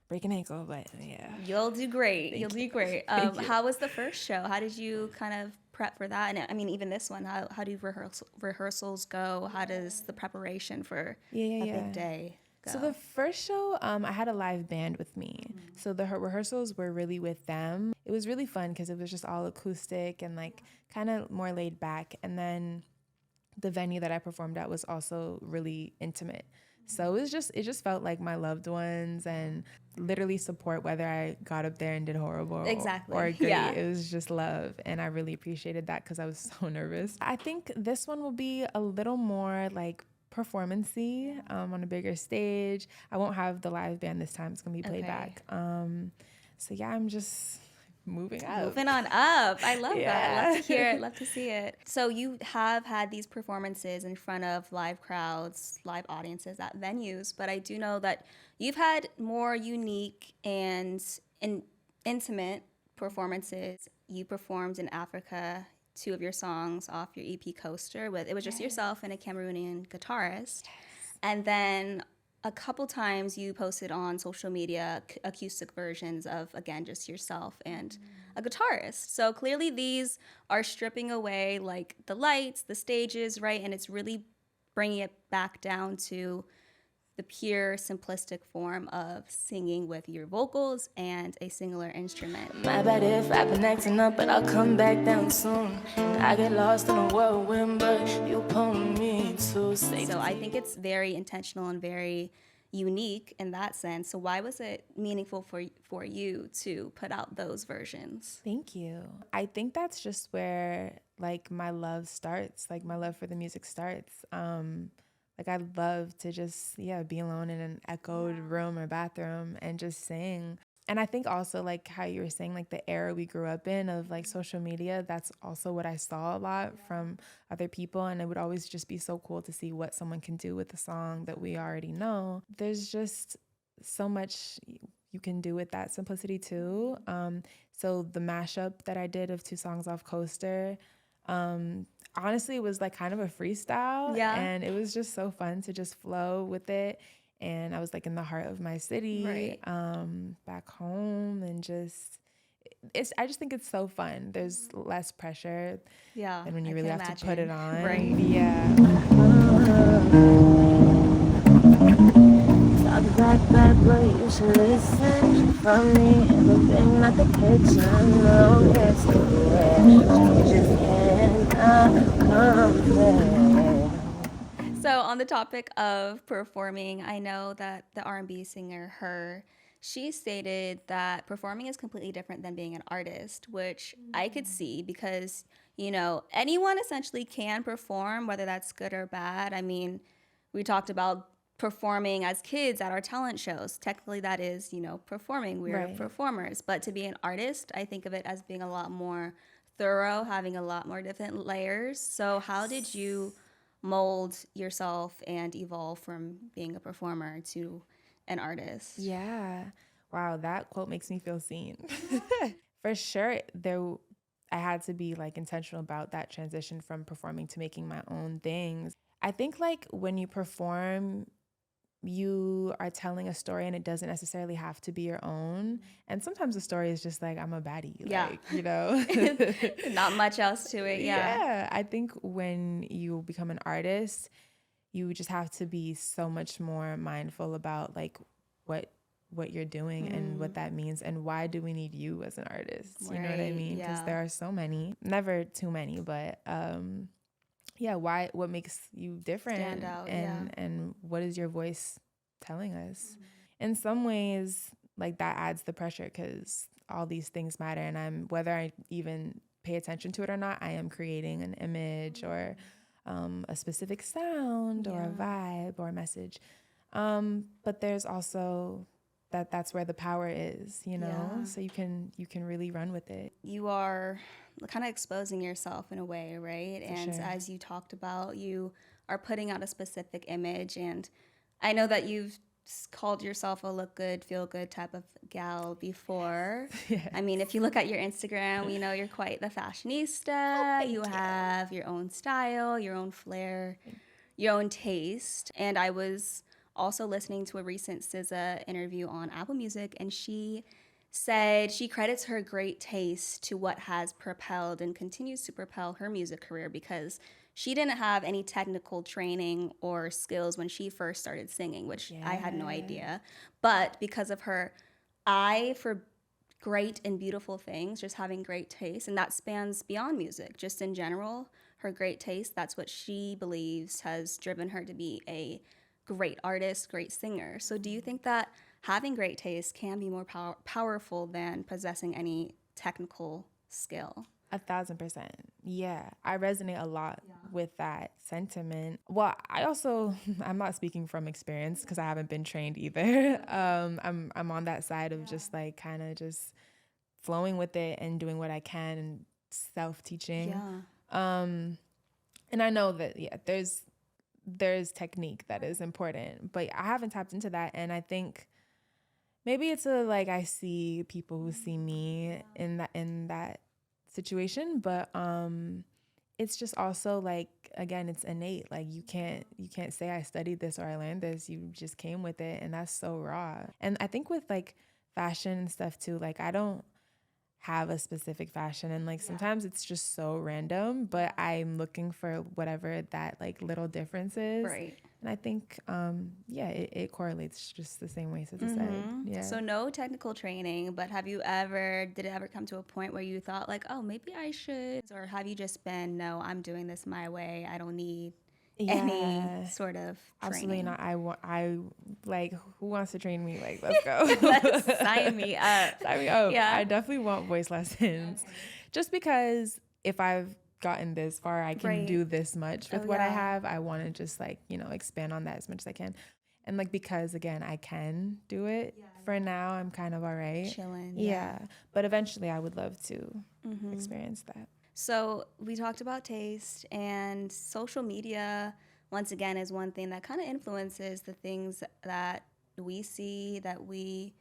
break an ankle, but yeah. You'll do great. You'll do great. Thank you. How was the first show? How did you kind of prep for that? And I mean, even this one, how do rehearsals go? How does the preparation for a big day go? So the first show, I had a live band with me. So the rehearsals were really with them. It was really fun because it was just all acoustic and like kind of more laid back. And then the venue that I performed at was also really intimate. So it just felt like my loved ones and literally support, whether I got up there and did horrible or great. Yeah. It was just love. And I really appreciated that because I was so nervous. I think this one will be a little more like performance-y, on a bigger stage. I won't have the live band this time. It's going to be playback. So yeah, I'm just moving on up. I love that. I love to hear it. Love to see it. So you have had these performances in front of live crowds, live audiences at venues, but I do know that you've had more unique and intimate performances. You performed in Africa 2 of your songs off your EP Coaster with, it was just yourself and a Cameroonian guitarist. And then a couple times you posted on social media acoustic versions of, again, just yourself and a guitarist. So clearly these are stripping away like the lights, the stages, right? And it's really bringing it back down to the pure simplistic form of singing with your vocals and a singular instrument. My bad if I've been acting up, but I'll come back down soon. I get lost in a whirlwind, but you pull me to safety. So I think it's very intentional and very unique in that sense. So why was it meaningful for you to put out those versions? Thank you. I think that's just where like my love starts, like my love for the music starts. Like I love to just, be alone in an echoed room or bathroom and just sing. And I think also like how you were saying, like the era we grew up in of like social media, that's also what I saw a lot from other people. And it would always just be so cool to see what someone can do with a song that we already know. There's just so much you can do with that simplicity too. So the mashup that I did of 2 songs off Coaster, honestly, it was like kind of a freestyle. Yeah. And it was just so fun to just flow with it. And I was like in the heart of my city, back home, and I just think it's so fun. There's less pressure than when you really have to put it on. Right. Yeah. Talk back, but you should listen from me. Everything like the kitchen, no guess where. Just cannot compare. So on the topic of performing, I know that the R&B singer Her, she stated that performing is completely different than being an artist, which I could see because, anyone essentially can perform, whether that's good or bad. I mean, we talked about performing as kids at our talent shows. Technically, that is, performing. We're performers. But to be an artist, I think of it as being a lot more thorough, having a lot more different layers. So how did you mold yourself and evolve from being a performer to an artist? Yeah. Wow, that quote makes me feel seen. For sure, I had to be like intentional about that transition from performing to making my own things. I think like when you perform, you are telling a story and it doesn't necessarily have to be your own. And sometimes the story is just like, I'm a baddie. Not much else to it. Yeah. I think when you become an artist, you just have to be so much more mindful about like what you're doing and what that means and why do we need you as an artist? You know what I mean? Because there are so many, never too many, but what makes you different? Stand out, and what is your voice telling us? In some ways, like that adds the pressure because all these things matter, and whether I even pay attention to it or not, I am creating an image or a specific sound or a vibe or a message. But there's also that's where the power is, so you can really run with it. You are kind of exposing yourself in a way, right? And sure. As you talked about, you are putting out a specific image, and I know that you've called yourself a look good, feel good type of gal before. Yes. I mean, if you look at your Instagram, we know you're quite the fashionista. You have your own style, your own flair, your own taste. And I was also listening to a recent SZA interview on Apple Music, and she said she credits her great taste to what has propelled and continues to propel her music career, because she didn't have any technical training or skills when she first started singing, which I had no idea. But because of her eye for great and beautiful things, just having great taste, and that spans beyond music, just in general, her great taste, that's what she believes has driven her to be a great artist, great singer. So do you think that having great taste can be more powerful than possessing any technical skill? 1,000%. Yeah, I resonate a lot with that sentiment. Well, I'm not speaking from experience because I haven't been trained either. I'm on that side of just like kind of just flowing with it and doing what I can and self-teaching. Yeah. And I know that there's technique that is important, but I haven't tapped into that, and I think maybe it's I see people who see me in that situation, but it's just also like, again, it's innate. Like you can't say I studied this or I learned this. You just came with it, and that's so raw. And I think with like fashion and stuff too, like I don't have a specific fashion, and like sometimes it's just so random, but I'm looking for whatever that like little difference is. Right. And I think it correlates just the same way SZA said. Yeah. So no technical training, but did it ever come to a point where you thought like, oh, maybe I should, or have you just been, no, I'm doing this my way, I don't need any sort of absolutely training? not. I like, who wants to train me? Like, let's go. Let's sign me up. Sign me up. Yeah. I definitely want voice lessons, just because if I've gotten this far, I can do this much with what I have. I want to just like, expand on that as much as I can. And like, because again, I can do it for now, I'm kind of all right. Chilling. Yeah. But eventually I would love to experience that. So we talked about taste, and social media, once again, is one thing that kind of influences the things that we see, that we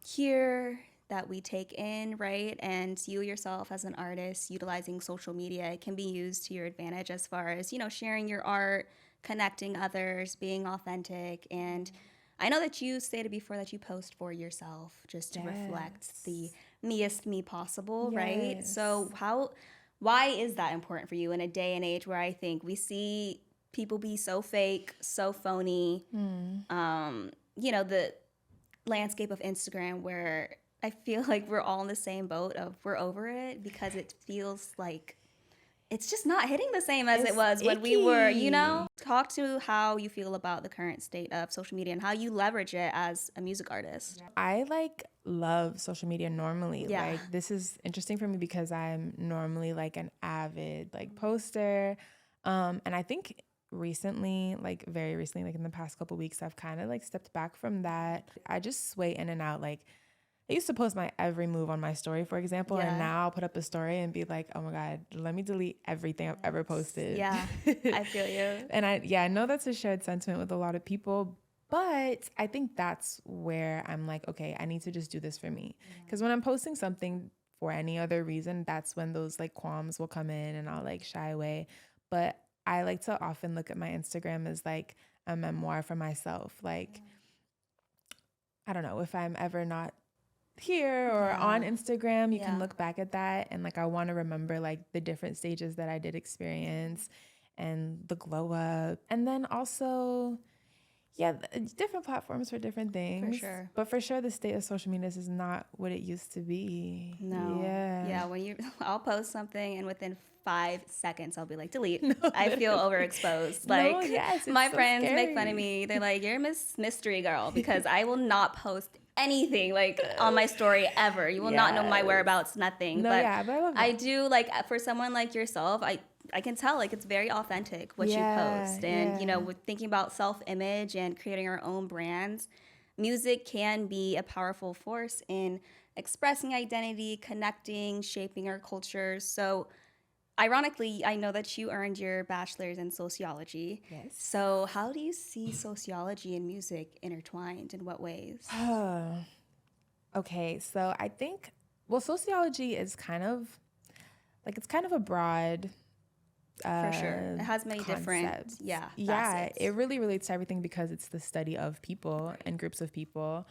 hear, that we take in, right? And you yourself as an artist, utilizing social media, it can be used to your advantage as far as, sharing your art, connecting others, being authentic. And I know that you stated before that you post for yourself just to reflect the meest me possible, right? So why is that important for you in a day and age where I think we see people be so fake, so phony? The landscape of Instagram, where I feel like we're all in the same boat of we're over it, because it feels like it's just not hitting the same as it was when we were, Talk to how you feel about the current state of social media and how you leverage it as a music artist. I love social media normally. Yeah. Like, this is interesting for me because I'm normally like an avid poster. And I think recently, very recently, in the past couple weeks, I've kind of stepped back from that. I just sway in and out. I used to post my every move on my story, for example, and now I'll put up a story and be like, oh my God, let me delete everything I've ever posted. Yeah, I feel you. And I know that's a shared sentiment with a lot of people, but I think that's where I'm like, okay, I need to just do this for me. Because when I'm posting something for any other reason, that's when those qualms will come in and I'll shy away. But I like to often look at my Instagram as a memoir for myself. I don't know, if I'm ever not here or on Instagram, you can look back at that, and I want to remember the different stages that I did experience and the glow up. And then also, different platforms for different things. For sure. But for sure, the state of social media is not what it used to be. No. Yeah. I'll post something and within 5 seconds I'll be like, delete. I feel overexposed. My friends make fun of me. They're like, you're Miss Mystery Girl, because I will not post anything on my story ever. You will not know my whereabouts, nothing. But I love that. I do, for someone like yourself, I can tell it's very authentic what you post. And with thinking about self-image and creating our own brands, music can be a powerful force in expressing identity, connecting, shaping our cultures. So ironically, I know that you earned your bachelor's in sociology. Yes. So how do you see sociology and music intertwined? In what ways? Okay, so I think, well, sociology is kind of a broad For sure. It has many different, concept. yeah, Yeah, facets. it really relates to everything because it's the study of people and groups of people.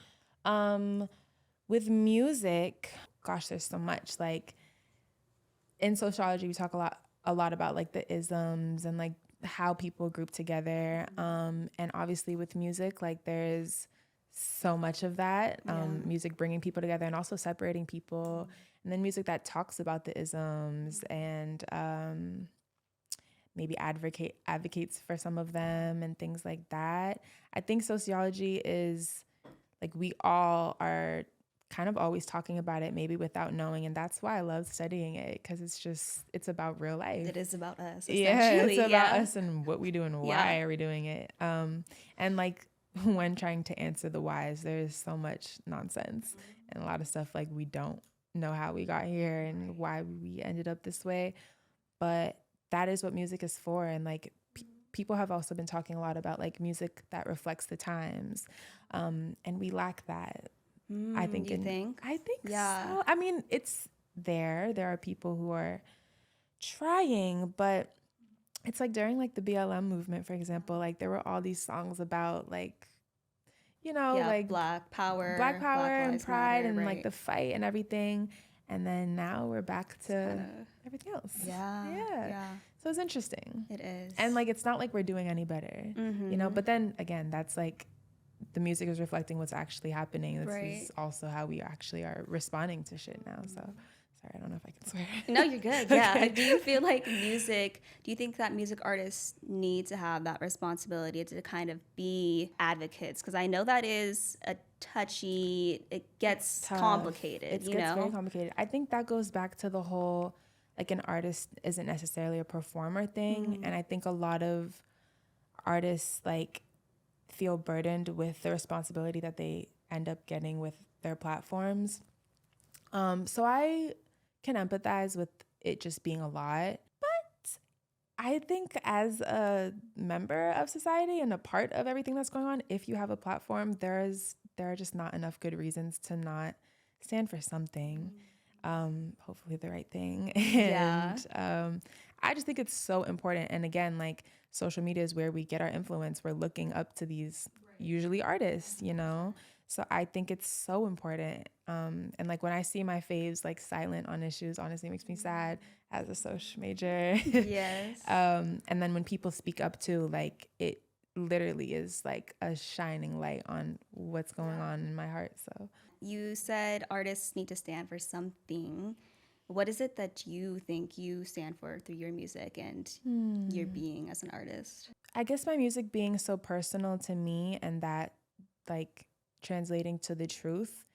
With music, gosh, there's so much. Like in sociology, we talk a lot about like the isms and like how people group together. And obviously with music, like there's so much of that. Music bringing people together and also separating people. And then music that talks about the isms and maybe advocates for some of them and things like that. I think sociology is like we all are kind of always talking about it maybe without knowing, and that's why I love studying it, because it's about real life. It is about us, Yeah, essentially. it's about us and what we do and Yeah. why are we doing it. And like when trying to answer the whys, there's so much nonsense and a lot of stuff like we don't know how we got here and why we ended up this way, but that is what music is for. And like people have also been talking a lot about like music that reflects the times, and we lack that. I think. You think? I think Yeah. so. I mean, it's there. There are people who are trying, but it's like during like the BLM movement, for example, like there were all these songs about like, like Black power, Black and Lives pride Matter, and right. like the fight and everything. And then now we're back to everything else. Yeah. So it's interesting. It is. And like, it's not like we're doing any better, but then again, that's like, the music is reflecting what's actually happening. This is also how we actually are responding to shit now. So sorry, I don't know if I can swear. No, you're good. Yeah. Okay. Do you feel like do you think that music artists need to have that responsibility to kind of be advocates? Because I know that is a touchy, it gets complicated, It gets very complicated. I think that goes back to the whole, like an artist isn't necessarily a performer thing. And I think a lot of artists like feel burdened with the responsibility that they end up getting with their platforms. So I can empathize with it just being a lot, but I think as a member of society and a part of everything that's going on, if you have a platform, there are just not enough good reasons to not stand for something, hopefully the right thing. And I just think it's so important. And again, like social media is where we get our influence. We're looking up to these usually artists, So I think it's so important. And like when I see my faves like silent on issues, honestly makes me sad as a social major. Yes. And then when people speak up too, like it literally is like a shining light on what's going on in my heart. So you said artists need to stand for something. What is it that you think you stand for through your music and your being as an artist? I guess my music being so personal to me and that like translating to the truth.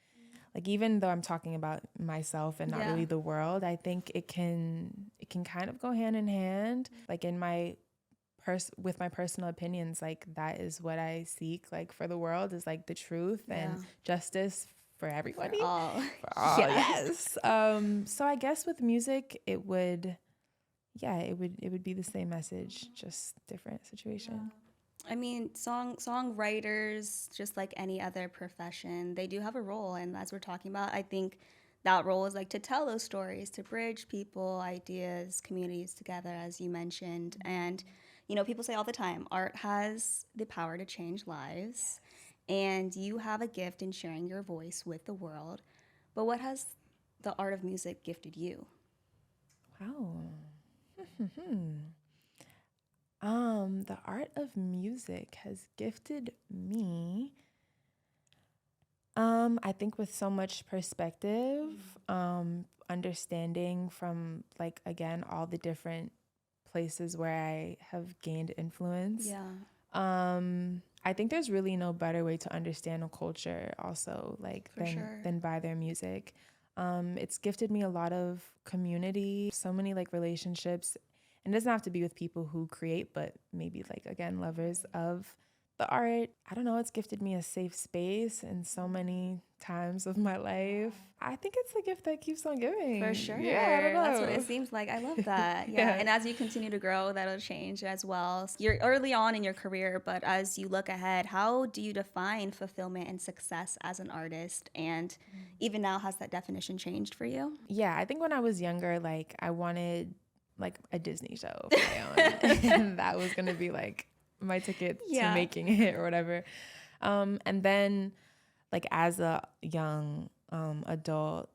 Like even though I'm talking about myself and not really the world, I think it can kind of go hand in hand. Like in my with my personal opinions, like that is what I seek like for the world is like the truth and justice for everybody. For all. Yes. So I guess with music it would be the same message, just different situation. I mean, songwriters, just like any other profession, they do have a role. And as we're talking about, I think that role is like to tell those stories, to bridge people, ideas, communities together, as you mentioned. And, people say all the time, art has the power to change lives. And you have a gift in sharing your voice with the world. But what has the art of music gifted you? Wow. The art of music has gifted me, I think with so much perspective, understanding from like, again, all the different places where I have gained influence. I think there's really no better way to understand a culture also like than by their music. It's gifted me a lot of community, so many like relationships. And it doesn't have to be with people who create, but maybe like, again, lovers of the art, I don't know, it's gifted me a safe space in so many times of my life. I think it's a gift that keeps on giving. For sure. Yeah, I don't know. That's what it seems like. I love that. Yeah. And as you continue to grow, that'll change as well. You're early on in your career, but as you look ahead, how do you define fulfillment and success as an artist? And even now, has that definition changed for you? Yeah, I think when I was younger, like I wanted like a Disney show of my own. And that was gonna be like my ticket to making it or whatever. And then like as a young adult,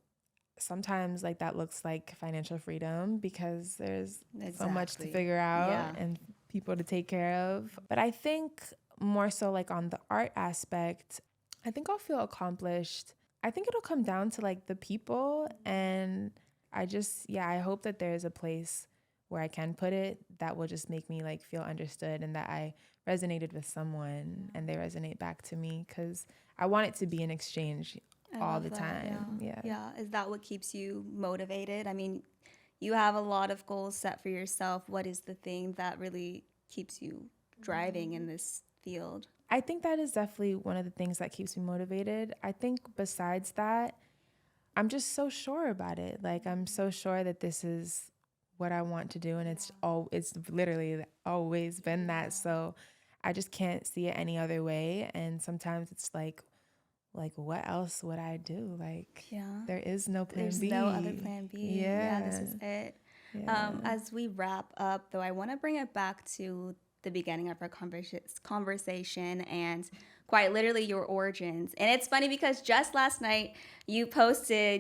sometimes like that looks like financial freedom because there's so much to figure out and people to take care of. But I think more so like on the art aspect, I think I'll feel accomplished. I think it'll come down to like the people, and I hope that there's a place where I can put it that will just make me like feel understood and that I resonated with someone and they resonate back to me, because I want it to be an exchange all the time. Yeah. Is that what keeps you motivated? I mean, you have a lot of goals set for yourself. What is the thing that really keeps you driving in this field? I think that is definitely one of the things that keeps me motivated. I think besides that, I'm just so sure about it. Like I'm so sure that this is what I want to do, and it's literally always been that. So I just can't see it any other way. And sometimes it's like what else would I do? Like there is no plan B. There's no other plan B. Yeah, this is it. Yeah. As we wrap up, though, I want to bring it back to the beginning of our conversation and quite literally your origins. And it's funny because just last night you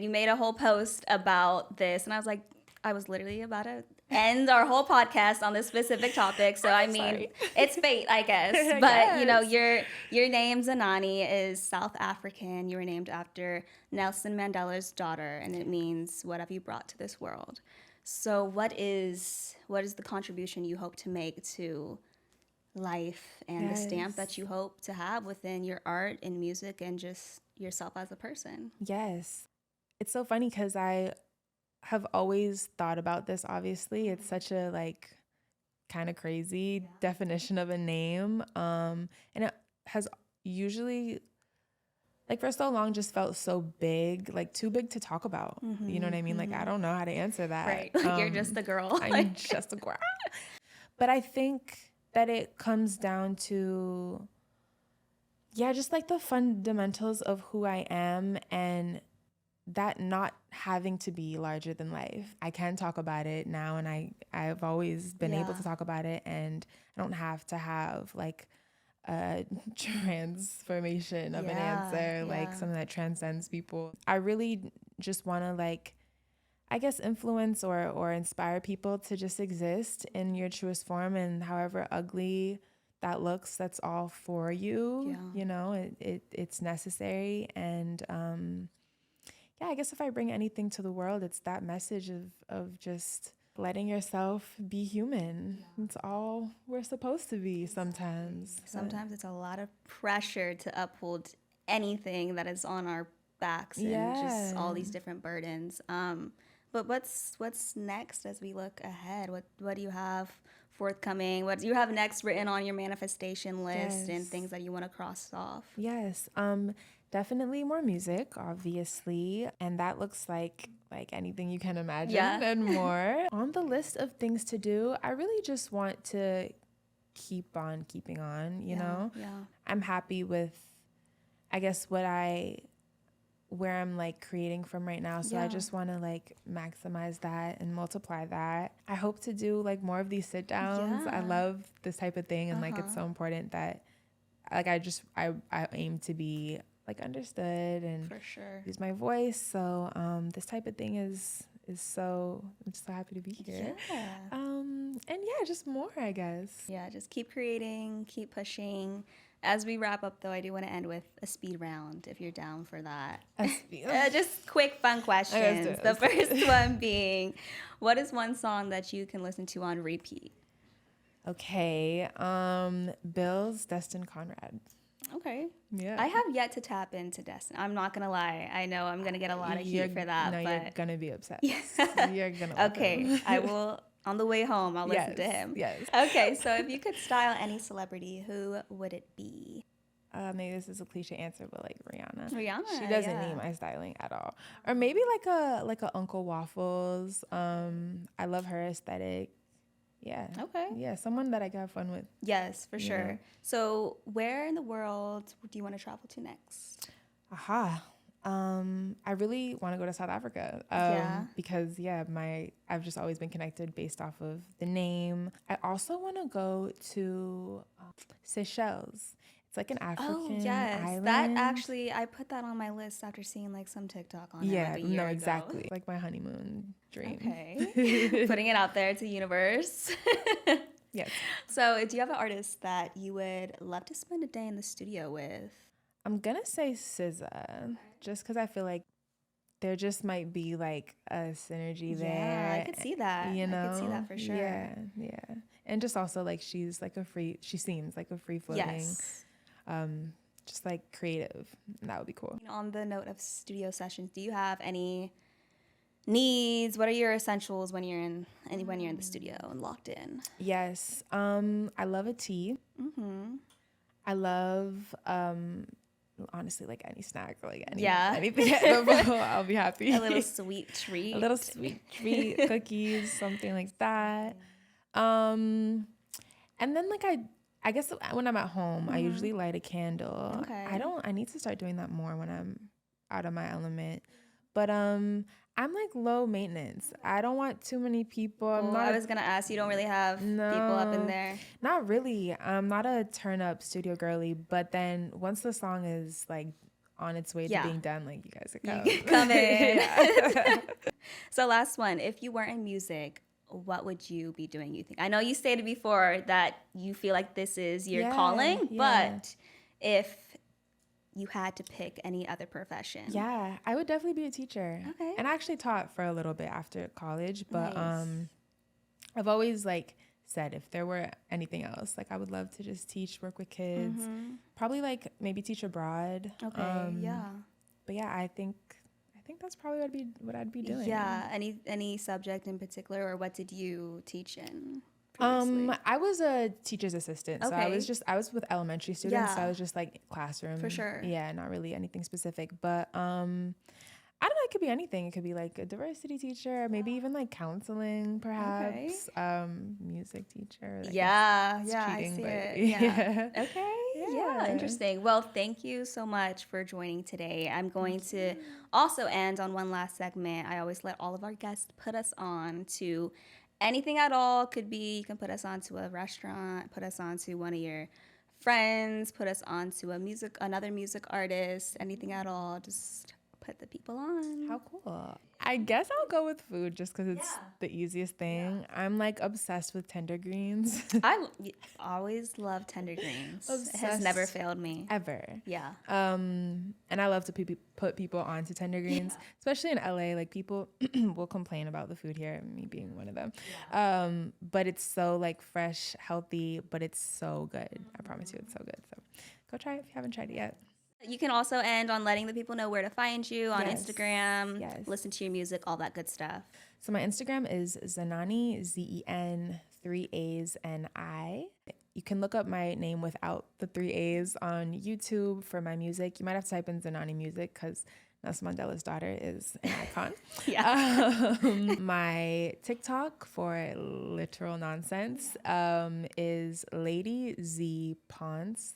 made a whole post about this, and I was literally about to end our whole podcast on this specific topic. So I mean, it's fate, I guess. But you know, your name Zenani is South African. You were named after Nelson Mandela's daughter, and it means what have you brought to this world. So what is the contribution you hope to make to life and the stamp that you hope to have within your art and music and just yourself as a person? Yes. It's so funny because I have always thought about this. Obviously, it's such a like kind of crazy definition of a name, and it has usually like for so long just felt so big, like too big to talk about. You know what I mean? Like I don't know how to answer that. Right. You're just a girl. I'm just a girl. But I think that it comes down to just like the fundamentals of who I am, and that not having to be larger than life. I can talk about it now, and I've always been able to talk about it, and I don't have to have like a transformation of an answer, like something that transcends people. I really just want to like, I guess, influence or inspire people to just exist in your truest form, and however ugly that looks, that's all for you. You know, it's necessary. And I guess if I bring anything to the world, it's that message of just letting yourself be human. It's all we're supposed to be sometimes. Sometimes it's a lot of pressure to uphold anything that is on our backs and just all these different burdens. But what's next as we look ahead? What do you have forthcoming? What do you have next written on your manifestation list and things that you want to cross off? Yes. Definitely more music, obviously. And that looks like anything you can imagine and more. On the list of things to do, I really just want to keep on keeping on, you know? Yeah. I'm happy with, I guess, where I'm like creating from right now. So I just want to like maximize that and multiply that. I hope to do like more of these sit downs. I love this type of thing. And like, it's so important that like, I aim to be like understood and for sure use my voice. So this type of thing is so, I'm just so happy to be here. And just more, I guess. Just keep creating, keep pushing. As we wrap up, though, I do want to end with a speed round, if you're down for that. Just quick, fun questions. The first one being, what is one song that you can listen to on repeat? Okay, Bill's Destin Conrad. Okay. Yeah. I have yet to tap into Destin. I'm not going to lie. I know I'm going to get a lot of heat for that. No, you're going to be upset. Yeah. You're going to Okay. I will On the way home, I'll listen to him. Yes. Okay, so if you could style any celebrity, who would it be? Maybe this is a cliche answer, but like Rihanna. Rihanna. She doesn't need my styling at all. Or maybe like a Uncle Waffles. I love her aesthetic. Yeah. Okay. Yeah, someone that I can have fun with. Yes, for sure. So where in the world do you want to travel to next? I really want to go to South Africa. Because I've just always been connected based off of the name. I also want to go to Seychelles. It's like an African island. That actually, I put that on my list after seeing like some TikTok on it like a year ago. Exactly. Like my honeymoon dream. Okay. Putting it out there to the universe. Yes. So do you have an artist that you would love to spend a day in the studio with? I'm going to say SZA, just because I feel like there just might be like a synergy there. Yeah, I could see that. You know? I could see that for sure. Yeah. And just also like she seems like a free floating, just like creative. That would be cool. On the note of studio sessions, do you have any needs? What are your essentials when you're in the studio and locked in? Yes. I love a tea. Mm-hmm. I love honestly, like any snack or like anything I'll be happy. A little sweet treat. Cookies, something like that. And then like I guess when I'm at home, I usually light a candle. Okay. I need to start doing that more when I'm out of my element. But I'm like low maintenance. I don't want too many people. I was gonna ask, you don't really have people up in there? Not really. I'm not a turn up studio girly, but then once the song is like on its way to being done, like you guys are come in. So last one, if you weren't in music, what would you be doing, you think? I know you stated before that you feel like this is your calling, but if you had to pick any other profession. Yeah, I would definitely be a teacher. Okay. And I actually taught for a little bit after college, but Nice. I've always like said if there were anything else, like I would love to just teach, work with kids, probably like maybe teach abroad. Okay, yeah. But yeah, I think that's probably what I'd be doing. Yeah, any subject in particular, or what did you teach in previously? I was a teacher's assistant, so I Okay. was with elementary students, so Yeah. I was just like classroom. For sure. Yeah, not really anything specific, but I don't know, it could be anything. It could be like a diversity teacher, maybe even like counseling, perhaps. Music teacher. Like Yeah, it's I cheating, see but it. yeah. Okay. Yeah, Yeah. interesting. Well, thank you so much for joining today. I'm going to also end on one last segment. I always let all of our guests put us on to anything at all. Could be, you can put us on to a restaurant, put us on to one of your friends, put us on to another music artist, anything at all. Just put the people on. How cool. I guess I'll go with food just because it's the easiest thing. I'm like obsessed with tender greens. I always love tender greens. It has never failed me. Ever. Yeah. And I love to put people onto tender greens, especially in LA. Like people will complain about the food here, me being one of them. But it's so like fresh, healthy, but it's so good. I promise you it's so good. So go try it if you haven't tried it yet. You can also end on letting the people know where to find you on Yes. Instagram, Yes. listen to your music, all that good stuff. So my Instagram is Zenani, Zen, 3 A's and I. You can look up my name without the 3 A's on YouTube for my music. You might have to type in Zenani music because Nelson Mandela's daughter is an icon. My TikTok for literal nonsense is Lady Z Ponce.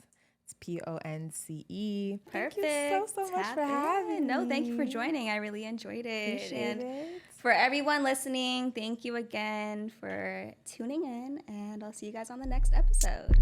It's Ponce. Perfect. Thank you so much for having me. No, thank you for joining. I really enjoyed it. Appreciate it. For everyone listening, thank you again for tuning in, and I'll see you guys on the next episode.